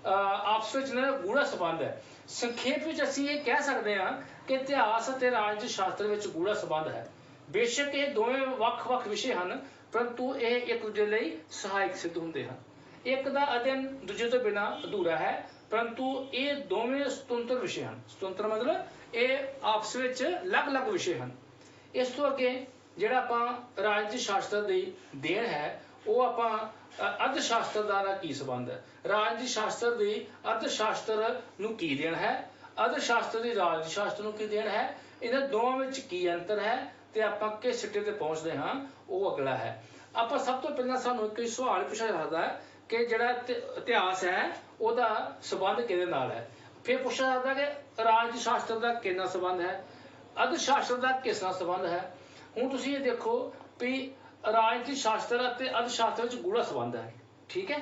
Speaker 1: ਆਪਸ ਵਿੱਚ ਗੂੜਾ ਸੰਬੰਧ ਹੈ। ਸੰਖੇਪ ਵਿੱਚ ਅਸੀਂ ਇਹ ਕਹਿ ਸਕਦੇ ਹਾਂ ਕਿ ਇਤਿਹਾਸ ਅਤੇ ਰਾਜਨੀਤਿਕ ਸ਼ਾਸਤਰ ਵਿੱਚ ਗੂੜਾ ਸੰਬੰਧ ਹੈ। ਬੇਸ਼ੱਕ ਇਹ ਦੋਵੇਂ ਵੱਖ-ਵੱਖ ਵਿਸ਼ੇ ਹਨ ਪਰੰਤੂ ਇਹ ਇੱਕ ਦੂਜੇ ਲਈ ਸਹਾਇਕ ਸਿੱਧ ਹੁੰਦੇ ਹਨ। ਇੱਕ ਦਾ ਅਧਿਐਨ ਦੂਜੇ ਤੋਂ ਬਿਨਾਂ ਅਧੂਰਾ ਹੈ ਪਰੰਤੂ ਇਹ ਦੋਵੇਂ ਸੁਤੰਤਰ ਵਿਸ਼ੇ ਹਨ। ਸੁਤੰਤਰ ਮਤਲਬ ਇਹ ਆਪਸ ਵਿੱਚ ਅਲੱਗ-ਅਲੱਗ ਵਿਸ਼ੇ ਹਨ। ਇਸ ਤੋਂ ਅੱਗੇ ਜਿਹੜਾ ਆਪਾਂ ਰਾਜਨੀਤਿਕ ਸ਼ਾਸਤਰ ਦੀ ਦੇਣ ਹੈ ਉਹ ਆਪਾਂ ਅਰਥ ਸ਼ਾਸਤਰ ਦਾ ਕੀ ਸੰਬੰਧ ਹੈ, ਰਾਜਨੀਤਿਕ ਸ਼ਾਸਤਰ ਦੀ ਅਰਥ ਸ਼ਾਸਤਰ ਨੂੰ ਕੀ ਦੇਣ ਹੈ, ਅਰਥ ਸ਼ਾਸਤਰ ਦੀ ਰਾਜਨੀਤਿਕ ਸ਼ਾਸਤਰ ਨੂੰ ਕੀ ਦੇਣ ਹੈ, ਇਹਨਾਂ ਦੋਵਾਂ ਵਿੱਚ ਕੀ ਅੰਤਰ ਹੈ ਤੇ ਆਪਾਂ ਕਿਸ ਸਿੱਟੇ ਤੇ ਪਹੁੰਚਦੇ ਹਾਂ, ਉਹ ਅਗਲਾ ਹੈ। ਆਪਾਂ ਸਭ ਤੋਂ ਪਹਿਲਾਂ ਸਾਨੂੰ ਇੱਕ ਸਵਾਲ ਪੁੱਛਿਆ ਜਾਂਦਾ ਹੈ ਕਿ ਜਿਹੜਾ ਇਤਿਹਾਸ ਹੈ ਉਹਦਾ ਸੰਬੰਧ ਕਿਹਦੇ ਨਾਲ ਹੈ। ਫਿਰ ਪੁੱਛਿਆ ਜਾਂਦਾ ਕਿ ਰਾਜਨੀਤਿਕ ਸ਼ਾਸਤਰ ਦਾ ਕਿਸ ਨਾਲ ਸੰਬੰਧ ਹੈ, ਅਰਥ ਸ਼ਾਸਤਰ ਦਾ ਕਿਸ ਨਾਲ ਸੰਬੰਧ ਹੈ। ਹੁਣ ਤੁਸੀਂ ਇਹ ਦੇਖੋ ਵੀ ਰਾਜਨੀਤਿਕ ਸ਼ਾਸਤਰ ਅਤੇ ਅਰਥ ਸ਼ਾਸਤਰ ਵਿੱਚ ਗੂੜਾ ਸੰਬੰਧ ਹੈ। ਠੀਕ ਹੈ,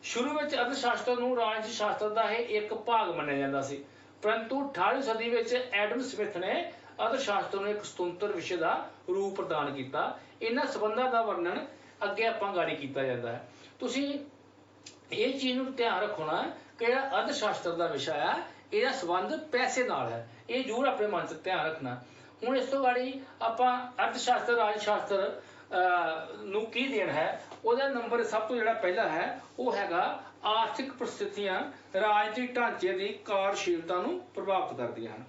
Speaker 1: ਸ਼ੁਰੂ ਵਿੱਚ ਅਰਥ ਸ਼ਾਸਤਰ ਨੂੰ ਰਾਜਨੀਤਿਕ ਸ਼ਾਸਤਰ ਦਾ ਇਹ ਇੱਕ ਭਾਗ ਮੰਨਿਆ ਜਾਂਦਾ ਸੀ ਪਰੰਤੂ 18ਵੀਂ ਸਦੀ ਵਿੱਚ ਐਡਮ ਸਮਿਥ ਨੇ ਅਰਥ ਸ਼ਾਸਤਰ ਨੂੰ ਇੱਕ ਸੁਤੰਤਰ ਵਿਸ਼ੇ ਦਾ ਰੂਪ ਪ੍ਰਦਾਨ ਕੀਤਾ। ਇਹਨਾਂ ਸੰਬੰਧਾਂ ਦਾ ਵਰਣਨ ਅੱਗੇ ਆਪਾਂ ਗਾੜੀ ਕੀਤਾ ਜਾਂਦਾ ਹੈ। ਤੁਸੀਂ ਇਹ ਚੀਜ਼ ਨੂੰ ਧਿਆਨ ਰੱਖਣਾ ਕਿ ਜਿਹੜਾ ਅਰਥ ਸ਼ਾਸਤਰ ਦਾ ਵਿਸ਼ਾ ਆ ਇਹਦਾ ਸੰਬੰਧ ਪੈਸੇ ਨਾਲ ਹੈ, ਇਹ ਜ਼ਰੂਰ ਆਪਣੇ ਮਨ 'ਚ ਧਿਆਨ ਰੱਖਣਾ। ਹੁਣ ਇਸ ਤੋਂ ਗਾੜੀ ਆਪਾਂ ਅਰਥ ਸ਼ਾਸਤਰ, ਰਾਜ ਸ਼ਾਸਤਰ
Speaker 2: ਨੂੰ ਕੀ ਦੇਣ ਹੈ, ਉਹਦਾ ਨੰਬਰ ਸਭ ਤੋਂ ਜਿਹੜਾ ਪਹਿਲਾ ਹੈ ਉਹ ਹੈਗਾ ਆਰਥਿਕ ਪ੍ਰਸਥਿਤੀਆਂ ਰਾਜਨੀਤਿਕ ਢਾਂਚੇ ਦੀ ਕਾਰਜਸ਼ੀਲਤਾ ਨੂੰ ਪ੍ਰਭਾਵਿਤ ਕਰਦੀਆਂ ਹਨ।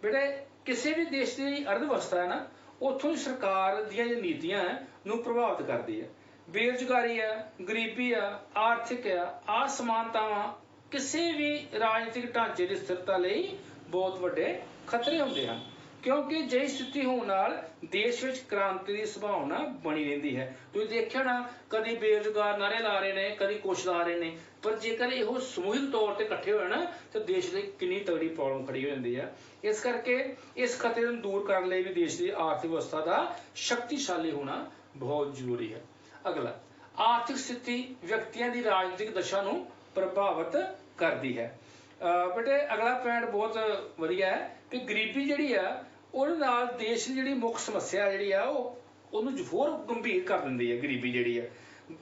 Speaker 2: ਬੇਟੇ ਕਿਸੇ ਵੀ ਦੇਸ਼ ਦੀ ਜਿਹੜੀ ਅਰਥ ਵਿਵਸਥਾ ਹੈ ਨਾ, ਉੱਥੋਂ ਦੀ ਸਰਕਾਰ ਦੀਆਂ ਜਿਹੜੀਆਂ ਨੀਤੀਆਂ ਨੂੰ ਪ੍ਰਭਾਵਿਤ ਕਰਦੀ ਹੈ। ਬੇਰੁਜ਼ਗਾਰੀ ਆ, ਗਰੀਬੀ ਆ, ਆਰਥਿਕ ਆ, ਅਸਮਾਨਤਾਵਾਂ ਕਿਸੇ ਵੀ ਰਾਜਨੀਤਿਕ ਢਾਂਚੇ ਦੀ ਸਥਿਰਤਾ ਲਈ ਬਹੁਤ ਵੱਡੇ ਖਤਰੇ ਹੁੰਦੇ ਹਨ, ਕਿਉਂਕਿ ਜਿਹੀ ਸਥਿਤੀ ਹੋਣ ਨਾਲ ਦੇਸ਼ ਵਿੱਚ ਕ੍ਰਾਂਤੀ ਦੀ ਸੰਭਾਵਨਾ ਬਣੀ ਰਹਿੰਦੀ ਹੈ। ਤੁਸੀਂ ਦੇਖਿਆ ਨਾ, ਕਦੀ ਬੇਰੁਜ਼ਗਾਰ ਨਾਰੇ ਲਾ ਰਹੇ ਨੇ, ਕਦੀ ਕੁਛ ਲਾ ਰਹੇ ਨੇ, ਪਰ ਜੇਕਰ ਇਹੋ ਸਮੂਹਿਕ ਤੌਰ ਤੇ ਇਕੱਠੇ ਹੋਏ ਨਾ ਤਾਂ ਦੇਸ਼ ਲਈ ਕਿੰਨੀ ਤਗੜੀ ਪ੍ਰੋਬਲਮ ਖੜੀ ਹੋ ਜਾਂਦੀ ਹੈ। ਇਸ ਕਰਕੇ ਇਸ ਖਤਰੇ ਨੂੰ ਦੂਰ ਕਰਨ ਲਈ ਵੀ ਦੇਸ਼ ਦੀ ਆਰਥਿਕ ਵਿਵਸਥਾ ਦਾ ਸ਼ਕਤੀਸ਼ਾਲੀ ਹੋਣਾ ਬਹੁਤ ਜ਼ਰੂਰੀ ਹੈ। ਅਗਲਾ, ਆਰਥਿਕ ਸਥਿਤੀ ਵਿਅਕਤੀਆਂ ਦੀ ਰਾਜਨੀਤਿਕ ਦਸ਼ਾ ਨੂੰ ਪ੍ਰਭਾਵਿਤ ਕਰਦੀ ਹੈ। ਬੇਟੇ ਅਗਲਾ ਪੁਆਇੰਟ ਬਹੁਤ ਵਧੀਆ ਹੈ ਕਿ ਗਰੀਬੀ ਜਿਹੜੀ ਆ ਉਹਦੇ ਨਾਲ ਦੇਸ਼ ਦੀ ਜਿਹੜੀ ਮੁੱਖ ਸਮੱਸਿਆ ਜਿਹੜੀ ਆ ਉਹਨੂੰ ਹੋਰ ਗੰਭੀਰ ਕਰ ਦਿੰਦੀ ਹੈ। ਗਰੀਬੀ ਜਿਹੜੀ ਆ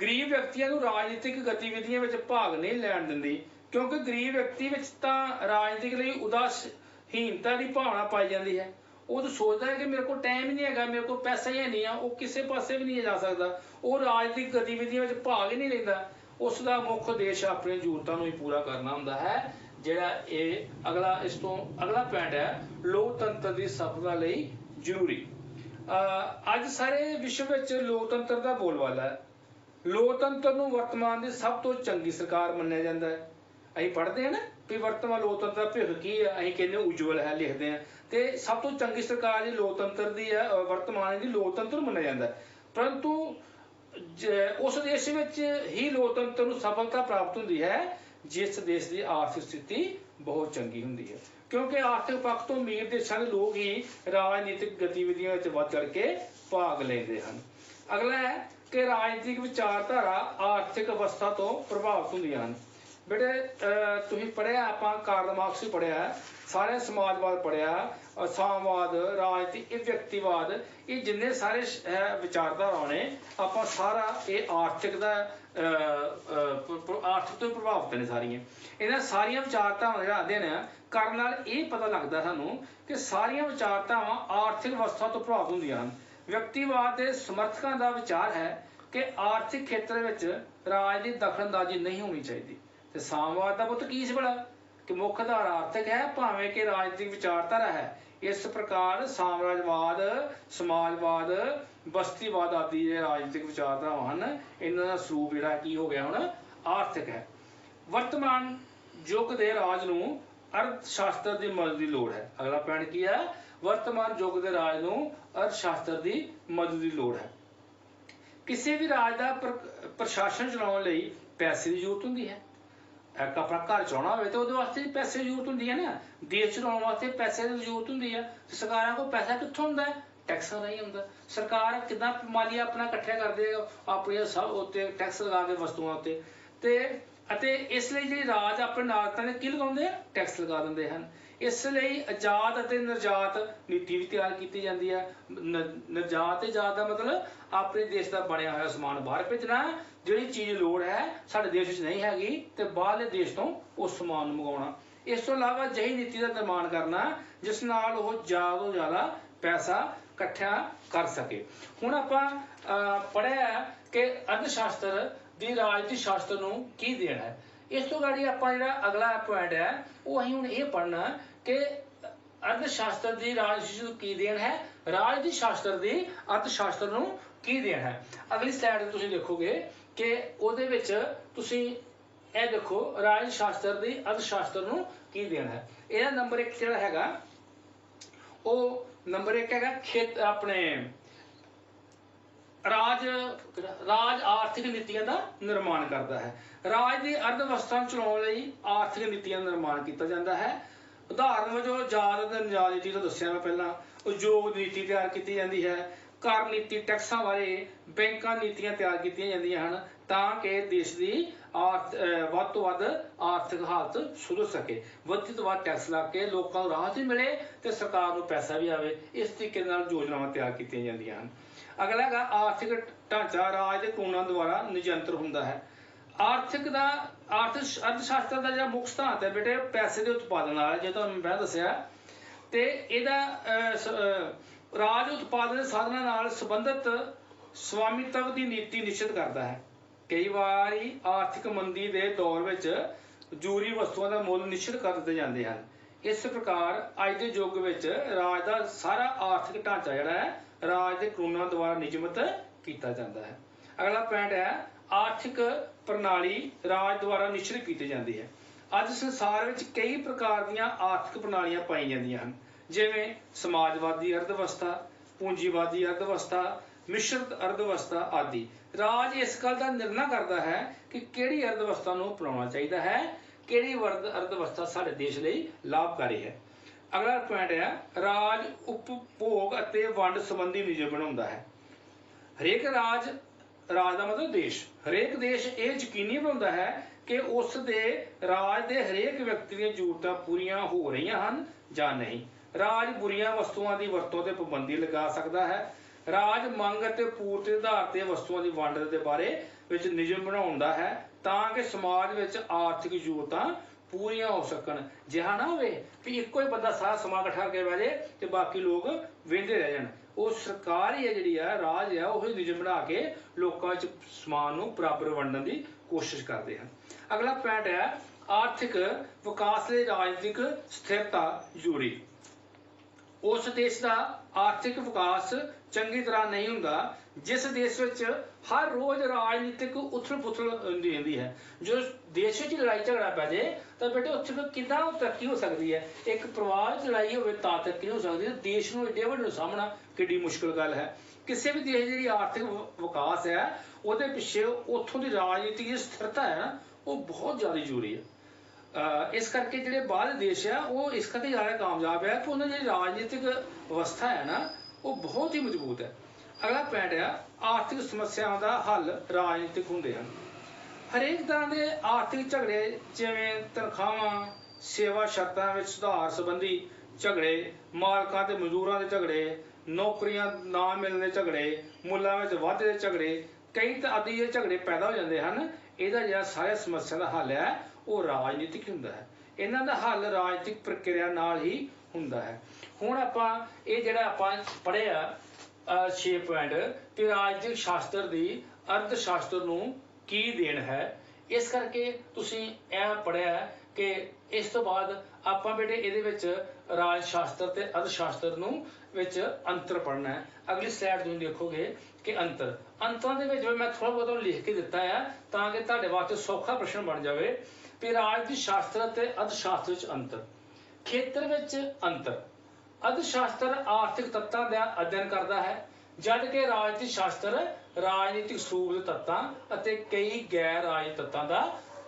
Speaker 2: ਗਰੀਬ ਵਿਅਕਤੀਆਂ ਨੂੰ ਰਾਜਨੀਤਿਕ ਗਤੀਵਿਧੀਆਂ ਵਿੱਚ ਭਾਗ ਨਹੀਂ ਲੈਣ ਦਿੰਦੀ, ਕਿਉਂਕਿ ਗਰੀਬ ਵਿਅਕਤੀ ਵਿੱਚ ਤਾਂ ਰਾਜਨੀਤਿਕ ਲਈ ਉਦਾਸੀਨਤਾ ਦੀ ਭਾਵਨਾ ਪਾਈ ਜਾਂਦੀ ਹੈ। ਉਹ ਤਾਂ ਸੋਚਦਾ ਹੈ ਕਿ ਮੇਰੇ ਕੋਲ ਟਾਈਮ ਹੀ ਨਹੀਂ ਹੈਗਾ, ਮੇਰੇ ਕੋਲ ਪੈਸਾ ਹੀ ਨਹੀਂ ਆ, ਉਹ ਕਿਸੇ ਪਾਸੇ ਵੀ ਨਹੀਂ ਜਾ ਸਕਦਾ, ਉਹ ਰਾਜਨੀਤਿਕ ਗਤੀਵਿਧੀਆਂ ਵਿੱਚ ਭਾਗ ਹੀ ਨਹੀਂ ਲੈਂਦਾ। ਉਸ ਦਾ ਮੁੱਖ ਉਦੇਸ਼ ਆਪਣੀਆਂ ਜ਼ਰੂਰਤਾਂ ਨੂੰ ਹੀ ਪੂਰਾ ਕਰਨਾ ਹੁੰਦਾ ਹੈ। ਜਿਹੜਾ ਇਹ ਅਗਲਾ ਇਸ ਤੋਂ ਅਗਲਾ ਪੁਆਇੰਟ ਹੈ, ਲੋਕਤੰਤਰ ਦੀ ਸਫਲਤਾ ਲਈ ਜ਼ਰੂਰੀ। ਅੱਜ ਸਾਰੇ ਵਿਸ਼ਵ ਵਿੱਚ ਲੋਕਤੰਤਰ ਦਾ ਬੋਲਬਾਲਾ ਹੈ। ਲੋਕਤੰਤਰ ਨੂੰ ਵਰਤਮਾਨ ਦੀ ਸਭ ਤੋਂ ਚੰਗੀ ਸਰਕਾਰ ਮੰਨਿਆ ਜਾਂਦਾ ਹੈ। ਅਸੀਂ ਪੜ੍ਹਦੇ ਹਾਂ ਨਾ ਵੀ ਵਰਤਮਾਨ ਲੋਕਤੰਤਰ ਦਾ ਭਵਿੱਖ ਕੀ ਹੈ, ਅਸੀਂ ਕਹਿੰਦੇ ਉਜਵਲ ਹੈ, ਲਿਖਦੇ ਹਾਂ, ਤੇ ਸਭ ਤੋਂ ਚੰਗੀ ਸਰਕਾਰ ਜਿਹੜੀ ਲੋਕਤੰਤਰ ਦੀ ਹੈ ਵਰਤਮਾਨ ਦੀ ਲੋਕਤੰਤਰ ਮੰਨਿਆ ਜਾਂਦਾ ਹੈ। ਪਰੰਤੂ ਉਸ ਦੇਸ਼ ਵਿੱਚ ਹੀ ਲੋਕਤੰਤਰ ਨੂੰ ਸਫਲਤਾ ਪ੍ਰਾਪਤ ਹੁੰਦੀ ਹੈ ਜਿਸ ਦੇਸ਼ ਦੀ ਆਰਥਿਕ ਸਥਿਤੀ ਬਹੁਤ ਚੰਗੀ ਹੁੰਦੀ ਹੈ, ਕਿਉਂਕਿ ਆਰਥਿਕ ਪੱਖ ਤੋਂ ਅਮੀਰ ਦੇਸ਼ਾਂ ਦੇ ਲੋਕ ਹੀ ਰਾਜਨੀਤਿਕ ਗਤੀਵਿਧੀਆਂ ਵਿੱਚ ਵੱਧ ਚੜ੍ਹ ਕੇ ਭਾਗ ਲੈਂਦੇ ਹਨ। ਅਗਲਾ ਹੈ ਕਿ ਰਾਜਨੀਤਿਕ ਵਿਚਾਰਧਾਰਾ ਆਰਥਿਕ ਅਵਸਥਾ ਤੋਂ ਪ੍ਰਭਾਵਿਤ ਹੁੰਦੀਆਂ ਹਨ। ਬੇਟੇ ਤੁਸੀਂ ਪੜ੍ਹਿਆ, ਆਪਾਂ ਕਾਰਲ ਮਾਰਕਸ ਵੀ ਪੜ੍ਹਿਆ, ਸਾਰੇ ਸਮਾਜਵਾਦ ਪੜ੍ਹਿਆ, ਸਾਮਵਾਦ, ਰਾਜਨੀਤੀ, ਇਹ ਵਿਅਕਤੀਵਾਦ, ਇਹ ਜਿੰਨੇ ਸਾਰੇ ਵਿਚਾਰਧਾਰਾ ਨੇ ਆਪਾਂ ਸਾਰਾ ਇਹ ਆਰਥਿਕ ਦਾ ਆਰਥਿਕ ਤੋਂ ਪ੍ਰਭਾਵਿਤ ਨੇ ਸਾਰੀਆਂ। ਇਹਨਾਂ ਸਾਰੀਆਂ ਵਿਚਾਰਧਾਵਾਂ ਜਿਹੜਾ ਅਧਿਐਨ ਕਰਨ ਨਾਲ ਇਹ ਪਤਾ ਲੱਗਦਾ ਸਾਨੂੰ ਕਿ ਸਾਰੀਆਂ ਵਿਚਾਰਧਾਵਾਂ ਆਰਥਿਕ ਅਵਸਥਾ ਤੋਂ ਪ੍ਰਭਾਵਿਤ ਹੁੰਦੀਆਂ ਹਨ। ਵਿਅਕਤੀਵਾਦ ਦੇ ਸਮਰਥਕਾਂ ਦਾ ਵਿਚਾਰ ਹੈ ਕਿ ਆਰਥਿਕ ਖੇਤਰ ਵਿੱਚ ਰਾਜ ਦੀ ਦਖਲਅੰਦਾਜ਼ੀ ਨਹੀਂ ਹੋਣੀ ਚਾਹੀਦੀ, ਤੇ ਸਾਮਵਾਦ ਦਾ ਪੁੱਤ ਕੀ ਸੀ ਭਲਾ ਕਿ ਮੁੱਖ ਆਧਾਰ ਆਰਥਿਕ ਹੈ ਭਾਵੇਂ ਕਿ ਰਾਜਨੀਤਿਕ ਵਿਚਾਰਧਾਰਾ ਹੈ। ਇਸ ਪ੍ਰਕਾਰ ਸਾਮਰਾਜਵਾਦ, ਸਮਾਜਵਾਦ, ਬਸਤੀਵਾਦ ਆਦਿ ਜਿਹੜੇ ਰਾਜਨੀਤਿਕ ਵਿਚਾਰਧਾਰਾਵਾਂ ਹਨ, ਇਹਨਾਂ ਦਾ ਸਰੂਪ ਜਿਹੜਾ ਕੀ ਹੋ ਗਿਆ ਹੁਣ ਆਰਥਿਕ ਹੈ। ਵਰਤਮਾਨ ਯੁੱਗ ਦੇ ਰਾਜ ਨੂੰ ਅਰਥ ਸ਼ਾਸਤਰ ਦੀ ਮਦਦ ਦੀ ਲੋੜ ਹੈ। ਅਗਲਾ ਪੁਆਇੰਟ ਕੀ ਹੈ, ਵਰਤਮਾਨ ਯੁੱਗ ਦੇ ਰਾਜ ਨੂੰ ਅਰਥ ਸ਼ਾਸਤਰ ਦੀ ਮਦਦ ਦੀ ਲੋੜ ਹੈ। ਕਿਸੇ ਵੀ ਰਾਜ ਦਾ ਪ੍ਰਸ਼ਾਸਨ ਚਲਾਉਣ ਲਈ ਪੈਸੇ ਦੀ ਜ਼ਰੂਰਤ ਹੁੰਦੀ ਹੈ। ਇੱਕ ਆਪਣਾ ਘਰ ਚਲਾਉਣਾ ਹੋਵੇ ਤਾਂ ਉਹਦੇ ਵਾਸਤੇ ਪੈਸੇ ਦੀ ਜ਼ਰੂਰਤ ਹੁੰਦੀ ਹੈ ਨਾ, ਦੇਸ਼ ਚਲਾਉਣ ਵਾਸਤੇ ਪੈਸੇ ਦੀ ਜ਼ਰੂਰਤ ਹੁੰਦੀ ਹੈ। ਸਰਕਾਰਾਂ ਕੋਲ ਪੈਸਾ ਕਿੱਥੋਂ ਹੁੰਦਾ ਹੈ, ਟੈਕਸਾਂ ਰਾਹੀਂ ਹੁੰਦਾ। ਸਰਕਾਰ ਕਿੱਦਾਂ ਮਾਲੀਆ ਆਪਣਾ ਇਕੱਠਾ ਕਰਦੇ ਆਪਣੀਆਂ ਸਭ ਉੱਤੇ ਟੈਕਸ ਲਗਾ ਕੇ ਵਸਤੂਆਂ ਉੱਤੇ, ਅਤੇ ਇਸ ਲਈ ਜਿਹੜੀ ਰਾਜ ਆਪਣੇ ਨਾਗਰਿਕਾਂ ਨੇ ਕੀ ਲਗਾਉਂਦੇ ਆ, ਟੈਕਸ ਲਗਾ ਦਿੰਦੇ ਹਨ। ਇਸ ਲਈ ਆਜ਼ਾਦ ਅਤੇ ਨਿਰਯਾਤ ਨੀਤੀ ਵੀ ਤਿਆਰ ਕੀਤੀ ਜਾਂਦੀ ਹੈ। ਨਿਰਯਾਤ ਤੇ ਆਜ਼ਾਦ ਦਾ ਮਤਲਬ ਆਪਣੇ ਦੇਸ਼ ਦਾ ਬਣਿਆ ਹੋਇਆ ਸਮਾਨ ਬਾਹਰ ਭੇਜਣਾ, ਜਿਹੜੀ ਚੀਜ਼ ਲੋੜ ਹੈ ਸਾਡੇ ਦੇਸ਼ ਵਿੱਚ ਨਹੀਂ ਹੈਗੀ ਤੇ ਬਾਹਰਲੇ ਦੇਸ਼ ਤੋਂ ਉਸ ਸਮਾਨ ਨੂੰ ਮੰਗਵਾਉਣਾ। ਇਸ ਤੋਂ ਇਲਾਵਾ ਅਜਿਹੀ ਨੀਤੀ ਦਾ ਨਿਰਮਾਣ ਕਰਨਾ ਜਿਸ ਨਾਲ ਉਹ ਜ਼ਿਆਦਾ ਤੋਂ ਜ਼ਿਆਦਾ ਪੈਸਾ ਇਕੱਠਾ ਕਰ ਸਕੇ। ਹੁਣ ਆਪਾਂ ਪੜ੍ਹਿਆ ਕਿ ਅਰਥ ਸ਼ਾਸਤਰ ਦੀ ਰਾਜਨੀਤੀ ਸ਼ਾਸਤਰ ਨੂੰ ਕੀ ਦੇਣ ਹੈ। ਇਸ ਤੋਂ ਗਾੜੀ ਆਪਾਂ ਜਿਹੜਾ ਅਗਲਾ ਪੁਆਇੰਟ ਹੈ ਉਹ ਅਸੀਂ ਹੁਣ ਇਹ ਪੜ੍ਹਨਾ ਕਿ ਅਰਥ ਸ਼ਾਸਤਰ ਦੀ ਰਾਜਨੀਤੀ ਨੂੰ ਕੀ ਦੇਣ ਹੈ, ਰਾਜਨੀਤੀ ਸ਼ਾਸਤਰ ਦੀ ਅਰਥ ਸ਼ਾਸਤਰ ਨੂੰ ਕੀ ਦੇਣ ਹੈ। ਅਗਲੀ ਸਲਾਈਡ ਤੇ ਤੁਸੀਂ ਦੇਖੋਗੇ ਕਿ ਉਹਦੇ ਵਿੱਚ ਤੁਸੀਂ ਇਹ ਦੇਖੋ ਰਾਜ ਸ਼ਾਸਤਰ ਦੀ ਅਰਥ ਸ਼ਾਸਤਰ ਨੂੰ ਕੀ ਦੇਣ ਹੈ। ਇਹਦਾ ਨੰਬਰ 1 ਜਿਹੜਾ ਹੈਗਾ ਉਹ ਨੰਬਰ 1 ਹੈਗਾ ਆਪਣੇ ਰਾਜ ਆਰਥਿਕ ਨੀਤੀਆਂ ਦਾ ਨਿਰਮਾਣ ਕਰਦਾ ਹੈ। ਰਾਜ ਦੀ ਅਰਥ ਵਿਵਸਥਾ ਨੂੰ ਚਲਾਉਣ ਲਈ ਆਰਥਿਕ ਨੀਤੀਆਂ ਦਾ ਨਿਰਮਾਣ ਕੀਤਾ ਜਾਂਦਾ ਹੈ। ਉਦਾਹਰਨ ਵਜੋਂ ਆਜ਼ਾਦ ਅਤੇ ਨਾਜਾਇਜ਼ ਨੀਤੀ ਤੋਂ ਦੱਸਿਆ ਮੈਂ ਪਹਿਲਾਂ, ਉਦਯੋਗ ਨੀਤੀ ਤਿਆਰ ਕੀਤੀ ਜਾਂਦੀ ਹੈ, ਕਰ ਨੀਤੀ, ਟੈਕਸਾਂ ਬਾਰੇ, ਬੈਂਕਾਂ ਨੀਤੀਆਂ ਤਿਆਰ ਕੀਤੀਆਂ ਜਾਂਦੀਆਂ ਹਨ ਤਾਂ ਕਿ ਦੇਸ਼ ਦੀ ਵੱਧ ਤੋਂ ਵੱਧ ਆਰਥਿਕ ਹਾਲਤ ਸੁਧਰ ਸਕੇ। ਵੱਧ ਤੋਂ ਵੱਧ ਟੈਕਸ ਲਾ ਕੇ ਲੋਕਾਂ ਨੂੰ ਰਾਹਤ ਵੀ ਮਿਲੇ ਤੇ ਸਰਕਾਰ ਨੂੰ ਪੈਸਾ ਵੀ ਆਵੇ। ਇਸ ਤਰੀਕੇ ਨਾਲ ਯੋਜਨਾਵਾਂ ਤਿਆਰ ਕੀਤੀਆਂ ਜਾਂਦੀਆਂ ਹਨ। ਅਗਲਾ ਹੈਗਾ ਆਰਥਿਕ ਢਾਂਚਾ ਰਾਜ ਦੇ ਕਾਨੂੰਨਾਂ ਦੁਆਰਾ ਨਿਯੰਤਰਿਤ ਹੁੰਦਾ ਹੈ। ਅਰਥ ਸ਼ਾਸਤਰ ਦਾ ਜਿਹੜਾ ਮੁੱਖ ਸਿਧਾਂਤ ਹੈ ਬੇਟੇ ਪੈਸੇ ਦੇ ਉਤਪਾਦਨ ਨਾਲ, ਜੇ ਤੁਹਾਨੂੰ ਮੈਂ ਦੱਸਿਆ, ਤੇ ਇਹਦਾ ਰਾਜ ਉਤਪਾਦਨ ਦੇ ਸਾਧਨਾਂ ਨਾਲ ਸੰਬੰਧਿਤ स्वामित्व की नीति निश्चित करता है। कई बार आर्थिक मंदी के दौर में जरूरी वस्तुओं का मुल निश्चित कर दिए जाते हैं। इस प्रकार अज के युग में राज का सारा आर्थिक ढांचा जिहड़ा है राज के कानूनों द्वारा नियमित किया जाता है। अगला पॉइंट है आर्थिक प्रणाली राज द्वारा निश्चित की जाती है। अज संसार में कई प्रकार दी आर्थिक प्रणालियां पाई जांदियां हन, जिवें समाजवादी अर्थव्यवस्था, पूंजीवादी अर्थव्यवस्था, मिश्रित अर्थव्यवस्था आदि। राज इस गल का निर्णय करता है कि किहड़ी अर्थव्यवस्था नूं अपनाउणा चाहिए है, किहड़ी अर्थव्यवस्था साडे देश लई लाभकारी है। अगला पॉइंट है राज उपभोग अते वंड संबंधी नियम बनाउंदा है। हरेक राज का मतलब देश, हरेक देश ये यकीनी बनाउंदा है कि उस दे राज दे हरेक व्यक्ति दी जरूरतां पूरीआं हो रहीआं हन जां नहीं। राज बुरीआं वस्तुआं दी वरतों ते पाबंदी लगा सकदा है। राज मंग अते पूर्ति दे आधार ते वस्तुआं दी वंड दे बारे विच नियम बनाउंदा है तां कि समाज विच आर्थिक जरूरतां पूरीआं हो सकन। जिहा ना होवे भी इक्को ही बंदा सारा समा इकट्ठा करके बैठ जाए ते बाकी लोग वेंदे रह जाण। वो सरकार ही है जिहड़ी है, राज है, वो नियम बना के लोकां विच समान नूं बराबर वंडण दी कोशिश करते हैं। अगला पॉइंट है आर्थिक विकास लिए राजनीतिक स्थिरता जरूरी। उस देश का आर्थिक विकास चंगी तरह नहीं होंदा जिस देश विच हर रोज राजनीतिक उथल पुथल होंदी रहंदी है। जो देश विच लड़ाई झगड़ा पै जाए तो बेटे उत्थे किद्दां तरक्की हो सकती है। एक परिवार च लड़ाई होवे तां तरक्की हो सकती है। देश नूं एडे वड्डे सामना किड्डी मुश्किल गल है। किसी भी देश की आर्थिक विकास है उहदे पिछे उत्थों की राजनीतिक जी स्थिरता है ना वो बहुत ज़्यादा जरूरी है। इस करके जिहड़े बाहर देश है वो इस करके ज़्यादा कामयाब है कि उन्होंने जी राजनीतिक व्यवस्था है ना वो बहुत ही मजबूत है। अगला पॉइंट है आर्थिक समस्याओं का हल राजनीतिक होंदे हैं। हरेक तरह के आर्थिक झगड़े जिवें तनख्वाहां, सेवा शर्तां विच सुधार संबंधी झगड़े, मालकां ते मजदूरां दे झगड़े, नौकरियां ना मिलने झगड़े, मुल्लां विच वाधे दे झगड़े, कई आदि ये झगड़े पैदा हो जाते हैं। इहदा जिहड़ा सारी समस्या का हल है वो राजनीतिक हुंदा है। इन्हां दा हल राजनीतिक प्रक्रिया नाल ही हुंदा है। हुण आपां ये जिहड़ा आपां पढ़िआ 6 पॉइंट कि राजनीतिक शास्त्र की अर्थशास्त्र नूं की देन है। इस करके तुसीं यह पढ़िआ कि इस तो बाद आपां बेटे इहदे विच राजशास्त्र ते अर्थशास्त्र नूं विच अंतर पढ़ना है। अगली स्लाइड तुसीं देखोगे कि अंतरां दे विच मैं थोड़ा बहुत लिख के दिता है तां कि तुहाडे वास्ते सौखा प्रश्न बन जाए कि राजनीतिक शास्त्र ते अर्थशास्त्र विच अंतर। खेतर विच अंतर। अर्थशास्त्र आर्थिक तत्तां का अध्ययन करता है जबकि राजनीतिक शास्त्र राजनीतिक स्वरूप के तत्तां अते कई गैर राजनीतिक तत्तां का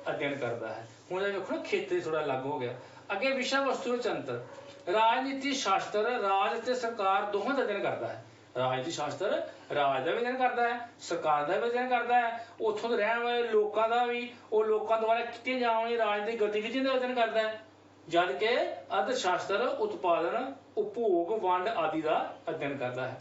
Speaker 2: अध्ययन करता है। हुण देखो ना खेतर थोड़ा अलग हो गया। अगे विषय वस्तु विच अंतर। राजनीतिक शास्त्र राज ते सरकार दोहां का अध्ययन करता है। राजनीतिक शास्त्र राज का भी अध्ययन करता है, सरकार का भी अध्ययन करता है, उत्थों के रहने वाले लोगों का भी, वो लोगों द्वारा की जाने वाली राजनीतिक गतिविधियों का अध्ययन करता है। जबकि अर्थशास्त्र उत्पादन, उपभोग, वंड आदि का अध्ययन करता है।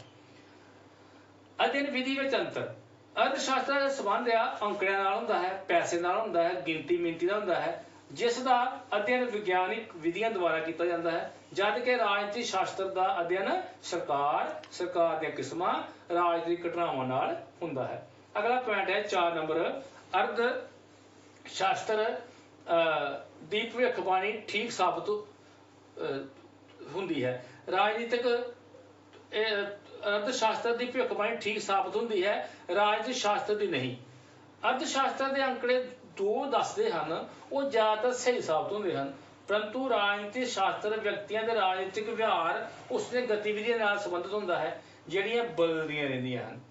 Speaker 2: अध्ययन विधि में अंतर। अर्थशास्त्र का संबंध अंकड़ियां नाल हुंदा है, पैसे नाल हुंदा है, गिनती मिनती का हुंदा है, जिसका अध्ययन विज्ञानिक विधियां द्वारा किया जाता है। जबकि राजनीतिक शास्त्र का अध्ययन सरकार दी किस्मां, राजनीतिक घटनावां नाल हुंदा है। अगला पॉइंट है 4 नंबर अर्थशास्त्र दी भविष्यवाणी ठीक साबित हुंदी है। राजनीतिक अर्थशास्त्र की भविष्यवाणी ठीक साबित हुंदी है, राजनीतिक शास्त्र की नहीं। अर्थशास्त्र के अंकड़े जो दसते हैं वो ज़्यादातर सही साबित होंगे हैं, परंतु राजनीतिक शास्त्र व्यक्तियों के राजनीतिक व्यवहार उसके गतिविधियों नाल संबंधित होंदा है जिहड़ियां बदलदियां रहिंदियां हन।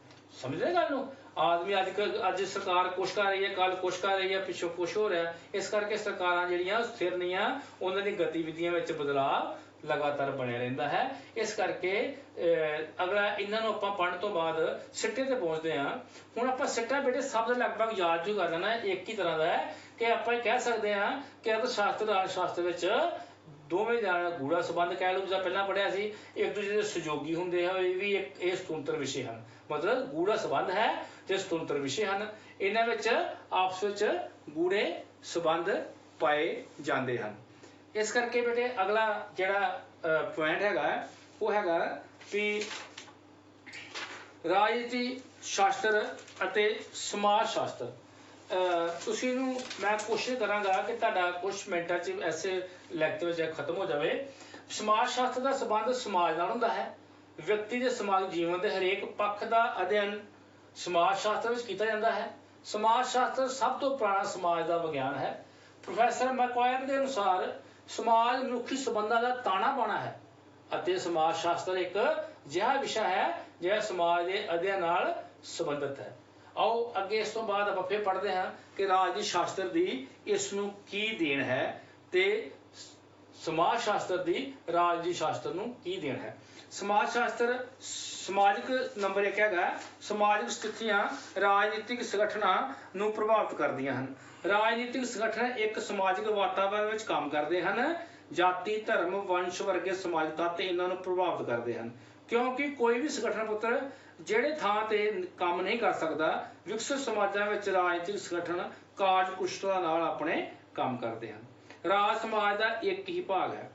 Speaker 2: समझ रहे गल नूं? आदमी अज सरकार कुछ कर रही है, कल कुछ कर रही है, पिछों कुछ हो रहा है। इस करके सरकारां जिहड़ियां स्थिर नहीं आ, उन्हां दी गतिविधियों विच बदलाव लगातार बनिया रहिंदा है। इस करके अगला इन्हां नूं आपां पढ़न तो बाद सिट्टे ते पहुंचते हैं। हुण आपां सिट्टा बेटे सब लगभग याद जो कर लेना, एक ही तरह का है कि आपां कह सकते हैं कि अर्थशास्त्र राजशास्त्र विच दोवें जाने गूढ़ा संबंध कह लो, जिस पहला पढ़िया सी, एक दूसरे के सहयोगी होंदे हैं, ये भी एक सुतंत्र विषय हैं। मतलब गूढ़ा संबंध है जो सुतंत्र विषय हैं, इन्हां विच आपस विच गूढ़े संबंध पाए जाते हैं। इस करके बेटे अगला जिहड़ा पॉइंट हैगा वो हैगा कि ਰਾਜਨੀਤੀ ਸ਼ਾਸਤਰ ਅਤੇ ਸਮਾਜ ਸ਼ਾਸਤਰ। ਤੁਸੀਂ ਨੂੰ ਮੈਂ ਕੋਸ਼ਿਸ਼ ਕਰਾਂਗਾ ਕਿ ਤੁਹਾਡਾ ਕੁਝ ਮਿੰਟਾਂ 'ਚ ਐਸੇ ਲੈਕਚਰ ਜਿਹੜਾ ਖਤਮ ਹੋ ਜਾਵੇ। ਸਮਾਜ ਸ਼ਾਸਤਰ ਦਾ ਸੰਬੰਧ ਸਮਾਜ ਨਾਲ ਹੁੰਦਾ ਹੈ। ਵਿਅਕਤੀ ਦੇ ਸਮਾਜਿਕ ਜੀਵਨ ਦੇ ਹਰੇਕ ਪੱਖ ਦਾ ਅਧਿਐਨ ਸਮਾਜ ਸ਼ਾਸਤਰ ਵਿੱਚ ਕੀਤਾ ਜਾਂਦਾ ਹੈ। ਸਮਾਜ ਸ਼ਾਸਤਰ ਸਭ ਤੋਂ ਪੁਰਾਣਾ ਸਮਾਜ ਦਾ ਵਿਗਿਆਨ ਹੈ। ਪ੍ਰੋਫੈਸਰ ਮੈਕੁਆਇਰ ਦੇ ਅਨੁਸਾਰ ਸਮਾਜ ਮਨੁੱਖੀ ਸੰਬੰਧਾਂ ਦਾ ਤਾਣਾ ਬਾਣਾ ਹੈ ਅਤੇ ਸਮਾਜ ਸ਼ਾਸਤਰ ਇੱਕ ਅਜਿਹਾ ਵਿਸ਼ਾ ਹੈ ਜਿਹੜਾ ਸਮਾਜ ਦੇ ਅਧਿਐਨ ਨਾਲ ਸੰਬੰਧਿਤ ਹੈ। ਆਓ ਅੱਗੇ ਇਸ ਤੋਂ ਬਾਅਦ ਆਪਾਂ ਫਿਰ ਪੜ੍ਹਦੇ ਹਾਂ ਕਿ ਰਾਜਨੀਤੀ ਸ਼ਾਸਤਰ ਦੀ ਇਸ ਨੂੰ ਕੀ ਦੇਣ ਹੈ ਤੇ ਸਮਾਜ ਸ਼ਾਸਤਰ ਦੀ ਰਾਜਨੀਤੀ ਸ਼ਾਸਤਰ ਨੂੰ ਕੀ ਦੇਣ ਹੈ। ਸਮਾਜ ਸ਼ਾਸਤਰ ਸਮਾਜਿਕ ਨੰਬਰ 1 ਹੈਗਾ ਸਮਾਜਿਕ ਸਥਿਤੀਆਂ ਰਾਜਨੀਤਿਕ ਸੰਗਠਨਾਂ ਨੂੰ ਪ੍ਰਭਾਵਿਤ ਕਰਦੀਆਂ ਹਨ। ਰਾਜਨੀਤਿਕ ਸੰਗਠਨ ਇੱਕ ਸਮਾਜਿਕ ਵਾਤਾਵਰਣ ਵਿੱਚ ਕੰਮ ਕਰਦੇ ਹਨ। ਜਾਤੀ, ਧਰਮ, ਵੰਸ਼ ਵਰਗੇ ਸਮਾਜਿਕ ਤੱਤ ਇਹਨਾਂ ਨੂੰ ਪ੍ਰਭਾਵਿਤ ਕਰਦੇ ਹਨ ਕਿਉਂਕਿ ਕੋਈ ਵੀ ਸੰਗਠਨ ਪੁੱਤਰ ਜਿਹੜੇ ਥਾਂ ਤੇ ਕੰਮ ਨਹੀਂ ਕਰ ਸਕਦਾ। ਵਿਕਸਿਤ ਸਮਾਜਾਂ ਵਿੱਚ ਰਾਜਨੀਤਿਕ ਸੰਗਠਨ ਕਾਰਜ ਕੁਸ਼ਲਤਾ ਨਾਲ ਆਪਣੇ ਕੰਮ ਕਰਦੇ ਹਨ। ਰਾਜ ਸਮਾਜ ਦਾ ਇੱਕ ਹੀ ਭਾਗ ਹੈ।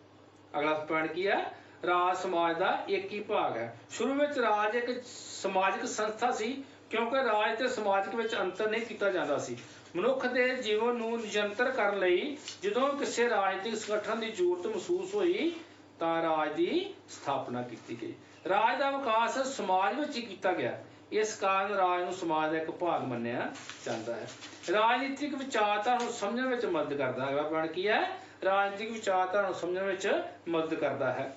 Speaker 2: ਅਗਲਾ ਪੁਆਇੰਟ ਕੀ ਹੈ? ਰਾਜ ਸਮਾਜ ਦਾ ਇੱਕ ਹੀ ਭਾਗ ਹੈ। ਸ਼ੁਰੂ ਵਿੱਚ ਰਾਜ ਇੱਕ ਸਮਾਜਿਕ ਸੰਸਥਾ ਸੀ ਕਿਉਂਕਿ ਰਾਜ ਤੇ ਸਮਾਜਿਕ ਵਿੱਚ ਅੰਤਰ ਨਹੀਂ ਕੀਤਾ ਜਾਂਦਾ ਸੀ। ਮਨੁੱਖ ਦੇ ਜੀਵਨ ਨੂੰ ਨਿਯੰਤਰਣ ਕਰਨ ਲਈ ਜਦੋਂ ਕਿਸੇ ਰਾਜਨੀਤਿਕ ਸੰਗਠਨ ਦੀ ਜ਼ਰੂਰਤ ਮਹਿਸੂਸ ਹੋਈ ਤਾਂ ਰਾਜ ਦੀ ਸਥਾਪਨਾ ਕੀਤੀ ਗਈ। ਰਾਜ ਦਾ ਵਿਕਾਸ ਸਮਾਜ ਵਿੱਚ ਹੀ ਕੀਤਾ ਗਿਆ। ਇਸ ਕਾਰਨ ਰਾਜ ਨੂੰ ਸਮਾਜ ਦਾ ਇੱਕ ਭਾਗ ਮੰਨਿਆ ਜਾਂਦਾ ਹੈ। ਰਾਜਨੀਤਿਕ ਵਿਚਾਰਧਾਰਾ ਨੂੰ ਸਮਝਣ ਵਿੱਚ ਮਦਦ ਕਰਦਾ ਹੈ। ਅਗਲਾ ਪੁਆਇੰਟ ਕੀ ਹੈ? ਰਾਜਨੀਤਿਕ ਵਿਚਾਰਧਾਰਾ ਨੂੰ ਸਮਝਣ ਵਿੱਚ ਮਦਦ ਕਰਦਾ ਹੈ।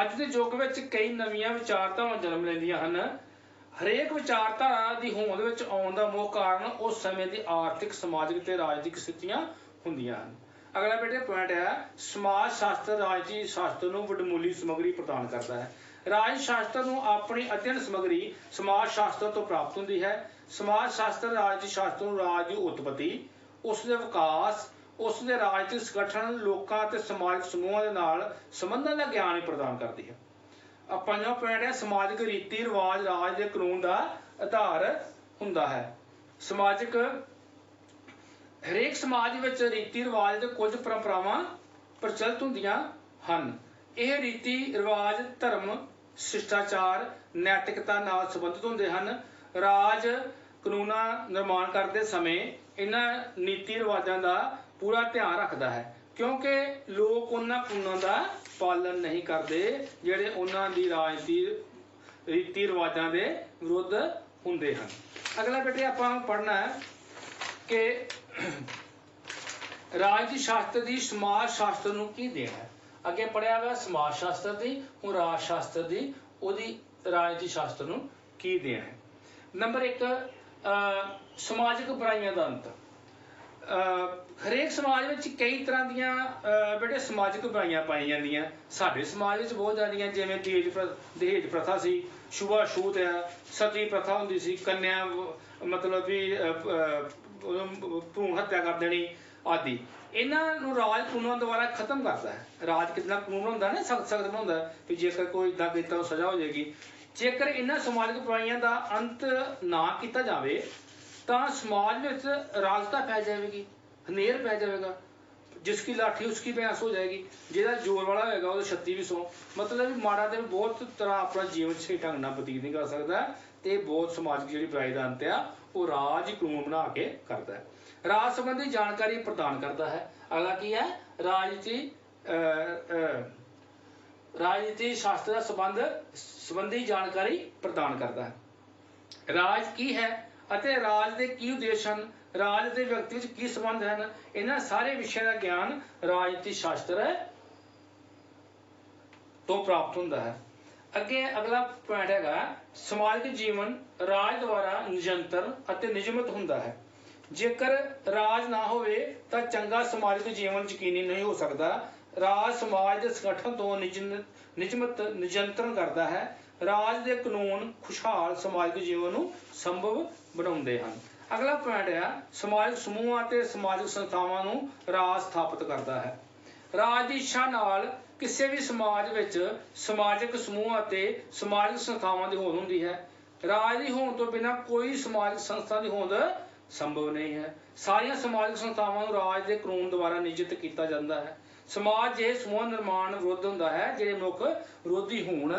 Speaker 2: ਅੱਜ ਦੇ ਯੁੱਗ ਵਿੱਚ ਕਈ ਨਵੀਆਂ ਵਿਚਾਰਧਾਰਾਵਾਂ ਜਨਮ ਲੈਂਦੀਆਂ ਹਨ। ਹਰੇਕ ਵਿਚਾਰਧਾਰਾ ਦੀ ਹੋਂਦ ਵਿੱਚ ਆਉਣ ਦਾ ਮੁੱਖ ਕਾਰਨ ਉਸ ਸਮੇਂ ਦੀ ਆਰਥਿਕ, ਸਮਾਜਿਕ ਤੇ ਰਾਜਨੀਤਿਕ ਸਥਿਤੀਆਂ ਹੁੰਦੀਆਂ ਹਨ। ਅਗਲਾ ਬੇਟੇ ਪੁਆਇੰਟ ਹੈ ਸਮਾਜ ਸ਼ਾਸਤਰ ਰਾਜਨੀਤੀ ਸ਼ਾਸਤਰ ਨੂੰ ਵਡਮੁੱਲੀ ਸਮੱਗਰੀ ਪ੍ਰਦਾਨ ਕਰਦਾ ਹੈ। ਰਾਜ ਸ਼ਾਸਤਰ ਨੂੰ ਆਪਣੀ ਅਧਿਐਨ ਸਮੱਗਰੀ ਸਮਾਜ ਸ਼ਾਸਤਰ ਤੋਂ ਪ੍ਰਾਪਤ ਹੁੰਦੀ ਹੈ। ਸਮਾਜ ਸ਼ਾਸਤਰ ਰਾਜਨੀਤੀ ਸ਼ਾਸਤਰ ਨੂੰ ਰਾਜ ਦੀ ਉਤਪਤੀ, ਉਸ ਦੇ ਵਿਕਾਸ, ਉਸ ਦੇ ਰਾਜਨੀਤਿਕ ਸੰਗਠਨ, ਲੋਕਾਂ ਅਤੇ ਸਮਾਜਿਕ ਸਮੂਹਾਂ ਦੇ ਨਾਲ ਸੰਬੰਧਾਂ ਦਾ ਗਿਆਨ ਹੀ ਪ੍ਰਦਾਨ ਕਰਦੀ ਹੈ। ਪੰਜਵਾਂ ਪੁਆਇੰਟ ਹੈ ਸਮਾਜਿਕ ਰੀਤੀ ਰਿਵਾਜ ਰਾਜ ਦੇ ਕਾਨੂੰਨ ਦਾ ਆਧਾਰ ਹੁੰਦਾ ਹੈ। ਸਮਾਜਿਕ ਹਰੇਕ ਸਮਾਜ ਵਿੱਚ ਰੀਤੀ ਰਿਵਾਜ ਤੇ ਕੁਝ ਪਰੰਪਰਾਵਾਂ ਪ੍ਰਚਲਿਤ ਹੁੰਦੀਆਂ ਹਨ। ਇਹ ਰੀਤੀ ਰਿਵਾਜ ਧਰਮ, ਸ਼ਿਸ਼ਟਾਚਾਰ, ਨੈਤਿਕਤਾ ਨਾਲ ਸੰਬੰਧਿਤ ਹੁੰਦੇ ਹਨ। ਰਾਜ ਕਾਨੂੰਨਾਂ ਨਿਰਮਾਣ ਕਰਦੇ ਸਮੇਂ ਇਹਨਾਂ ਨੀਤੀ ਰਿਵਾਜਾਂ ਦਾ ਪੂਰਾ ਧਿਆਨ ਰੱਖਦਾ ਹੈ ਕਿਉਂਕਿ ਲੋਕ ਉਹਨਾਂ ਕਾਨੂੰਨਾਂ ਦਾ ਪਾਲਣ ਨਹੀਂ ਕਰਦੇ ਜਿਹੜੇ ਉਹਨਾਂ ਦੀ ਰਾਜਨੀਤੀ ਰੀਤੀ ਰਿਵਾਜਾਂ ਦੇ ਵਿਰੁੱਧ ਹੁੰਦੇ ਹਨ। ਅਗਲਾ ਬੇਟੇ ਆਪਾਂ ਪੜ੍ਹਨਾ ਹੈ ਕਿ ਰਾਜਨੀਤੀ ਸ਼ਾਸਤਰ ਦੀ ਸਮਾਜ ਸ਼ਾਸਤਰ ਨੂੰ ਕੀ ਦੇਣ ਹੈ। ਅੱਗੇ ਪੜ੍ਹਿਆ ਹੋਇਆ ਸਮਾਜ ਸ਼ਾਸਤਰ ਦੀ, ਹੁਣ ਰਾਜ ਸ਼ਾਸਤਰ ਦੀ ਉਹਦੀ ਰਾਜਨੀਤੀ ਸ਼ਾਸਤਰ ਨੂੰ ਕੀ ਦੇਣ ਹੈ। ਨੰਬਰ 1 ਸਮਾਜਿਕ ਬੁਰਾਈਆਂ ਦਾ ਅੰਤ। ਹਰੇਕ ਸਮਾਜ ਵਿੱਚ ਕਈ ਤਰ੍ਹਾਂ ਦੀਆਂ ਬੇਟੇ ਸਮਾਜਿਕ ਬੁਰਾਈਆਂ ਪਾਈਆਂ ਜਾਂਦੀਆਂ। ਸਾਡੇ ਸਮਾਜ ਵਿੱਚ ਬਹੁਤ ਜ਼ਿਆਦੀਆਂ ਜਿਵੇਂ ਦਹੇਜ ਪ੍ਰਥਾ ਸੀ, ਛੂਆ ਛੂਤ ਹੈ, ਸਤੀ ਪ੍ਰਥਾ ਹੁੰਦੀ ਸੀ, ਕੰਨਿਆ ਮਤਲਬ ਵੀ ਭਰੂਣ ਹੱਤਿਆ ਕਰ ਦੇਣੀ ਆਦਿ। ਇਹਨਾਂ ਨੂੰ ਰਾਜ ਕਾਨੂੰਨਾਂ ਦੁਆਰਾ ਖਤਮ ਕਰਦਾ ਹੈ। ਰਾਜ ਕਿੰਨਾ ਕਾਨੂੰਨ ਹੁੰਦਾ ਨਾ, ਸਖਤ ਬਣਾਉਂਦਾ ਵੀ ਜੇਕਰ ਕੋਈ ਇੱਦਾਂ ਕੀਤਾ ਤਾਂ ਸਜ਼ਾ ਹੋ ਜਾਏਗੀ। ਜੇਕਰ ਇਹਨਾਂ ਸਮਾਜਿਕ ਬੁਰਾਈਆਂ ਦਾ ਅੰਤ ਨਾ ਕੀਤਾ ਜਾਵੇ ਤਾਂ ਸਮਾਜ ਵਿੱਚ ਅਰਾਜਕਤਾ ਫੈ ਜਾਵੇਗੀ, ਹਨੇਰ ਪੈ ਜਾਵੇਗਾ। ਜਿਸकी ਲਾਠੀ ਉਸकी ਭੈਂਸ ਹੋ ਜਾਏਗੀ। ਜਿਹੜਾ ਜ਼ੋਰ ਵਾਲਾ ਹੋਏਗਾ ਉਹਦੇ 36 ਵੀ 100। ਮਤਲਬ ਵੀ ਮਾੜਾ ਤੇ ਬਹੁਤ ਤਰ੍ਹਾਂ ਆਪਣਾ ਜੀਵਨ ਸਹੀ ਢੰਗ ਨਾਲ ਬਤੀਤ ਨਹੀਂ ਕਰ ਸਕਦਾ ਤੇ ਬਹੁਤ ਸਮਾਜਿਕ ਜਿਹੜੀ ਬੁਰਾਈ ਦਾ ਅੰਤ ਆ ਉਹ ਰਾਜ ਕਾਨੂੰਨ ਬਣਾ ਕੇ ਕਰਦਾ ਹੈ। ਰਾਜ ਸੰਬੰਧੀ ਜਾਣਕਾਰੀ ਪ੍ਰਦਾਨ ਕਰਦਾ ਹੈ। ਅਗਲਾ ਕੀ ਹੈ? ਰਾਜਨੀਤੀ ਸ਼ਾਸਤਰ ਦਾ ਸੰਬੰਧੀ ਜਾਣਕਾਰੀ ਪ੍ਰਦਾਨ ਕਰਦਾ ਹੈ। ਰਾਜ ਕੀ ਹੈ ਅਤੇ ਰਾਜ ਦੇ ਕੀ ਉਦੇਸ਼ ਹਨ, ਰਾਜ ਦੇ ਵਿਅਕਤੀ ਵਿੱਚ ਕੀ ਸੰਬੰਧ ਹਨ, ਇਹਨਾਂ ਸਾਰੇ ਵਿਸ਼ਿਆਂ ਦਾ ਗਿਆਨ ਰਾਜਨੀਤੀ ਸ਼ਾਸਤਰ ਤੋਂ ਪ੍ਰਾਪਤ ਹੁੰਦਾ ਹੈ। ਅੱਗੇ ਅਗਲਾ ਪੁਆਇੰਟ ਹੈਗਾ ਸਮਾਜਿਕ ਜੀਵਨ ਰਾਜ ਦੁਆਰਾ ਨਿਯੰਤਰਣ ਅਤੇ ਨਿਯਮਿਤ ਹੁੰਦਾ ਹੈ। ਜੇਕਰ ਰਾਜ ਨਾ ਹੋਵੇ ਤਾਂ ਚੰਗਾ ਸਮਾਜਿਕ ਜੀਵਨ ਯਕੀਨੀ ਨਹੀਂ ਹੋ ਸਕਦਾ। ਰਾਜ ਸਮਾਜ ਦੇ ਸੰਗਠਨ ਤੋਂ ਨਿਯੰਤਰਣ ਕਰਦਾ ਹੈ। ਰਾਜ ਦੇ ਕਾਨੂੰਨ ਖੁਸ਼ਹਾਲ ਸਮਾਜਿਕ ਜੀਵਨ ਨੂੰ ਸੰਭਵ ਬਣਾਉਂਦੇ ਹਨ। ਅਗਲਾ ਪੁਆਇੰਟ ਹੈ ਸਮਾਜਿਕ ਸਮੂਹਾਂ ਅਤੇ ਸਮਾਜਿਕ ਸੰਸਥਾਵਾਂ ਨੂੰ ਰਾਜ ਸਥਾਪਿਤ ਕਰਦਾ ਹੈ। ਰਾਜ ਦੀ ਇੱਛਾ ਨਾਲ ਕਿਸੇ ਵੀ ਸਮਾਜ ਵਿੱਚ ਸਮਾਜਿਕ ਸਮੂਹ ਅਤੇ ਸਮਾਜਿਕ ਸੰਸਥਾਵਾਂ ਦੀ ਹੋਂਦ ਹੁੰਦੀ ਹੈ। ਰਾਜ ਦੀ ਹੋਂਦ ਤੋਂ ਬਿਨਾਂ ਕੋਈ ਸਮਾਜਿਕ ਸੰਸਥਾ ਦੀ ਹੋਂਦ ਸੰਭਵ ਨਹੀਂ ਹੈ। ਸਾਰੀਆਂ ਸਮਾਜਿਕ ਸੰਸਥਾਵਾਂ ਨੂੰ ਰਾਜ ਦੇ ਕਾਨੂੰਨ ਦੁਆਰਾ ਨਿਯਮਿਤ ਕੀਤਾ ਜਾਂਦਾ ਹੈ। ਸਮਾਜ ਜੇ ਸਮੂਹ ਨਿਰਮਾਣ ਵਿਰੁੱਧ ਹੁੰਦਾ ਹੈ ਜਿਹੜੇ ਮਨੁੱਖ ਵਿਰੋਧੀ ਹੋਣ।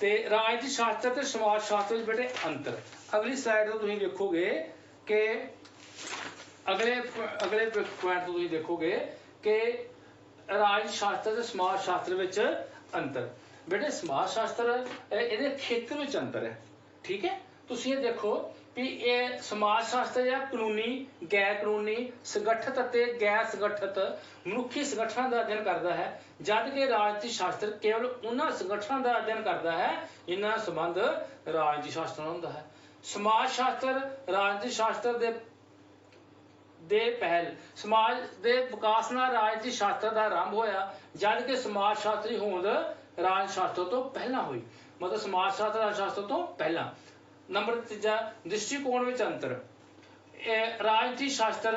Speaker 2: ਤੇ ਰਾਜਨੀਤੀ ਸ਼ਾਸਤਰ ਤੇ ਸਮਾਜ ਸ਼ਾਸਤਰ ਵਿੱਚ ਬੇਟੇ ਅੰਤਰ। ਅਗਲੀ ਸਲਾਈਡ ਤੋਂ ਤੁਸੀਂ ਦੇਖੋਗੇ ਕਿ ਅਗਲੇ ਪੁਆਇੰਟ ਤੋਂ ਤੁਸੀਂ ਦੇਖੋਗੇ ਕਿ ਰਾਜ ਸ਼ਾਸਤਰ ਤੇ ਸਮਾਜ ਸ਼ਾਸਤਰ ਵਿੱਚ ਅੰਤਰ। ਬੇਟੇ ਸਮਾਜ ਸ਼ਾਸਤਰ ਇਹਦੇ ਖੇਤਰ ਵਿੱਚ ਅੰਤਰ ਹੈ, ਠੀਕ ਹੈ। ਤੁਸੀਂ ਇਹ ਦੇਖੋ ਵੀ ਇਹ ਸਮਾਜ ਸ਼ਾਸਤਰ ਜਾਂ ਕਾਨੂੰਨੀ, ਗੈਰ ਕਾਨੂੰਨੀ, ਸੰਗਠਿਤ ਅਤੇ ਗੈਰ ਸੰਗਠਿਤ ਮਨੁੱਖੀ ਸੰਗਠਨਾਂ ਦਾ ਅਧਿਐਨ ਕਰਦਾ ਹੈ, ਜਦ ਕਿ ਰਾਜਨੀਤੀ ਸ਼ਾਸਤਰ ਕੇਵਲ ਉਹਨਾਂ ਸੰਗਠਨਾਂ ਦਾ ਅਧਿਐਨ ਕਰਦਾ ਹੈ ਜਿਨ੍ਹਾਂ ਦਾ ਸੰਬੰਧ ਰਾਜਨੀਤੀ ਸ਼ਾਸਤਰ ਨਾਲ ਹੁੰਦਾ ਹੈ। ਸਮਾਜ ਸ਼ਾਸਤਰ ਰਾਜਨੀਤੀ ਸ਼ਾਸਤਰ ਦੇ ਪਹਿਲ ਸਮਾਜ ਦੇ ਵਿਕਾਸ ਨਾਲ ਰਾਜਨੀਤੀ ਸ਼ਾਸਤਰ ਦਾ ਆਰੰਭ ਹੋਇਆ, ਜਦ ਕਿ ਸਮਾਜ ਸ਼ਾਸਤਰੀ ਹੋਂਦ ਰਾਜ ਸ਼ਾਸਤਰ ਤੋਂ ਪਹਿਲਾਂ ਹੋਈ। ਮਤਲਬ ਸਮਾਜ ਸ਼ਾਸਤਰ ਰਾਜ ਸ਼ਾਸਤਰ ਤੋਂ ਪਹਿਲਾਂ। ਨੰਬਰ ਤੀਜਾ, ਦ੍ਰਿਸ਼ਟੀਕੋਣ ਵਿੱਚ ਅੰਤਰ। ਰਾਜਨੀਤੀ ਸ਼ਾਸਤਰ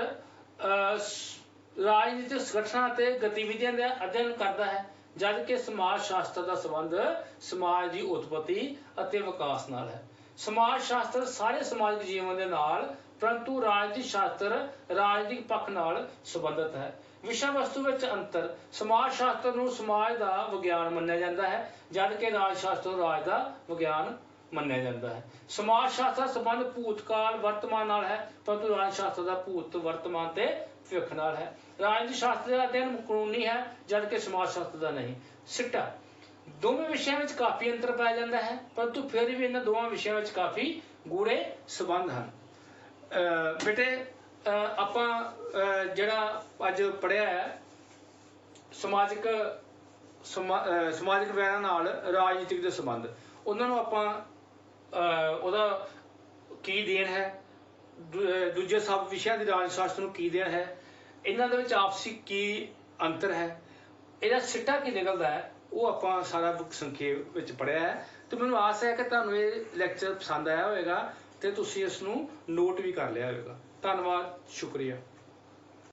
Speaker 2: ਰਾਜਨੀਤਿਕ ਸੰਗਠਨਾਂ ਅਤੇ ਗਤੀਵਿਧੀਆਂ ਦਾ ਅਧਿਐਨ ਕਰਦਾ ਹੈ, ਜਦ ਕਿ ਸਮਾਜ ਸ਼ਾਸਤਰ ਦਾ ਸੰਬੰਧ ਸਮਾਜ ਦੀ ਉਤਪਤੀ ਅਤੇ ਵਿਕਾਸ ਨਾਲ ਹੈ। ਸਮਾਜ ਸ਼ਾਸਤਰ ਸਾਰੇ ਸਮਾਜਿਕ ਜੀਵਨ ਦੇ ਨਾਲ, ਪਰੰਤੂ ਰਾਜਨੀਤਿਕ ਸ਼ਾਸਤਰ ਰਾਜਨੀਤਿਕ ਪੱਖ ਨਾਲ ਸੰਬੰਧਿਤ ਹੈ। ਵਿਸ਼ਾ ਵਸਤੂ ਵਿੱਚ ਅੰਤਰ। ਸਮਾਜ ਸ਼ਾਸਤਰ ਨੂੰ ਸਮਾਜ ਦਾ ਵਿਗਿਆਨ ਮੰਨਿਆ ਜਾਂਦਾ ਹੈ, ਜਦ ਕਿ ਰਾਜ ਸ਼ਾਸਤਰ ਨੂੰ ਰਾਜ ਦਾ ਵਿਗਿਆਨ ਮੰਨਿਆ ਜਾਂਦਾ ਹੈ। ਸਮਾਜ ਸ਼ਾਸਤਰ ਦਾ ਸੰਬੰਧ ਭੂਤਕਾਲ ਵਰਤਮਾਨ ਨਾਲ ਹੈ, ਪਰੰਤੂ ਰਾਜ ਸ਼ਾਸਤਰ ਦਾ ਭੂਤ ਵਰਤਮਾਨ ਤੇ ਭਵਿੱਖ ਨਾਲ ਹੈ। ਰਾਜਨੀਤੀ ਸ਼ਾਸਤਰ ਦਾ ਅਧਿਐਨ ਕਾਨੂੰਨੀ ਹੈ, ਜਦ ਕਿ ਸਮਾਜ ਸ਼ਾਸਤਰ ਦਾ ਨਹੀਂ। ਸਿੱਟਾ, ਦੋਵੇਂ ਵਿਸ਼ਿਆਂ ਵਿੱਚ ਕਾਫੀ ਅੰਤਰ ਪਾਇਆ ਜਾਂਦਾ ਹੈ, ਪਰੰਤੂ ਫਿਰ ਵੀ ਇਹਨਾਂ ਦੋਵਾਂ ਵਿਸ਼ਿਆਂ ਵਿੱਚ ਕਾਫੀ ਗੂੜੇ ਸੰਬੰਧ ਹਨ। ਬੇਟੇ ਆਪਾਂ ਜਿਹੜਾ ਅੱਜ ਪੜ੍ਹਿਆ ਹੈ ਸਮਾਜਿਕ ਵਿਗਿਆਨਾਂ ਨਾਲ ਰਾਜਨੀਤਿਕ ਦੇ ਸੰਬੰਧ, ਉਹਨਾਂ ਨੂੰ ਆਪਾਂ ਉਹਦਾ ਕੀ ਦੇਣ ਹੈ, ਦੂਜੇ ਸਭ ਵਿਸ਼ਿਆਂ ਦੀ ਰਾਜ ਸ਼ਾਸਤਰ ਨੂੰ ਕੀ ਦੇਣ ਹੈ, ਇਹਨਾਂ ਦੇ ਵਿੱਚ ਆਪਸੀ ਕੀ ਅੰਤਰ ਹੈ, ਇਹਦਾ ਸਿੱਟਾ ਕੀ ਨਿਕਲਦਾ ਹੈ, ਉਹ ਆਪਾਂ ਸਾਰਾ ਸੰਖੇਪ ਵਿੱਚ ਪੜ੍ਹਿਆ ਹੈ। ਤੇ ਮੈਨੂੰ ਆਸ ਹੈ ਕਿ ਤੁਹਾਨੂੰ ਇਹ ਲੈਕਚਰ ਪਸੰਦ ਆਇਆ ਹੋਵੇਗਾ ਤੇ ਤੁਸੀਂ ਇਸ ਨੂੰ ਨੋਟ ਵੀ ਕਰ ਲਿਆ ਹੋਵੇਗਾ। ਧੰਨਵਾਦ, ਸ਼ੁਕਰੀਆ।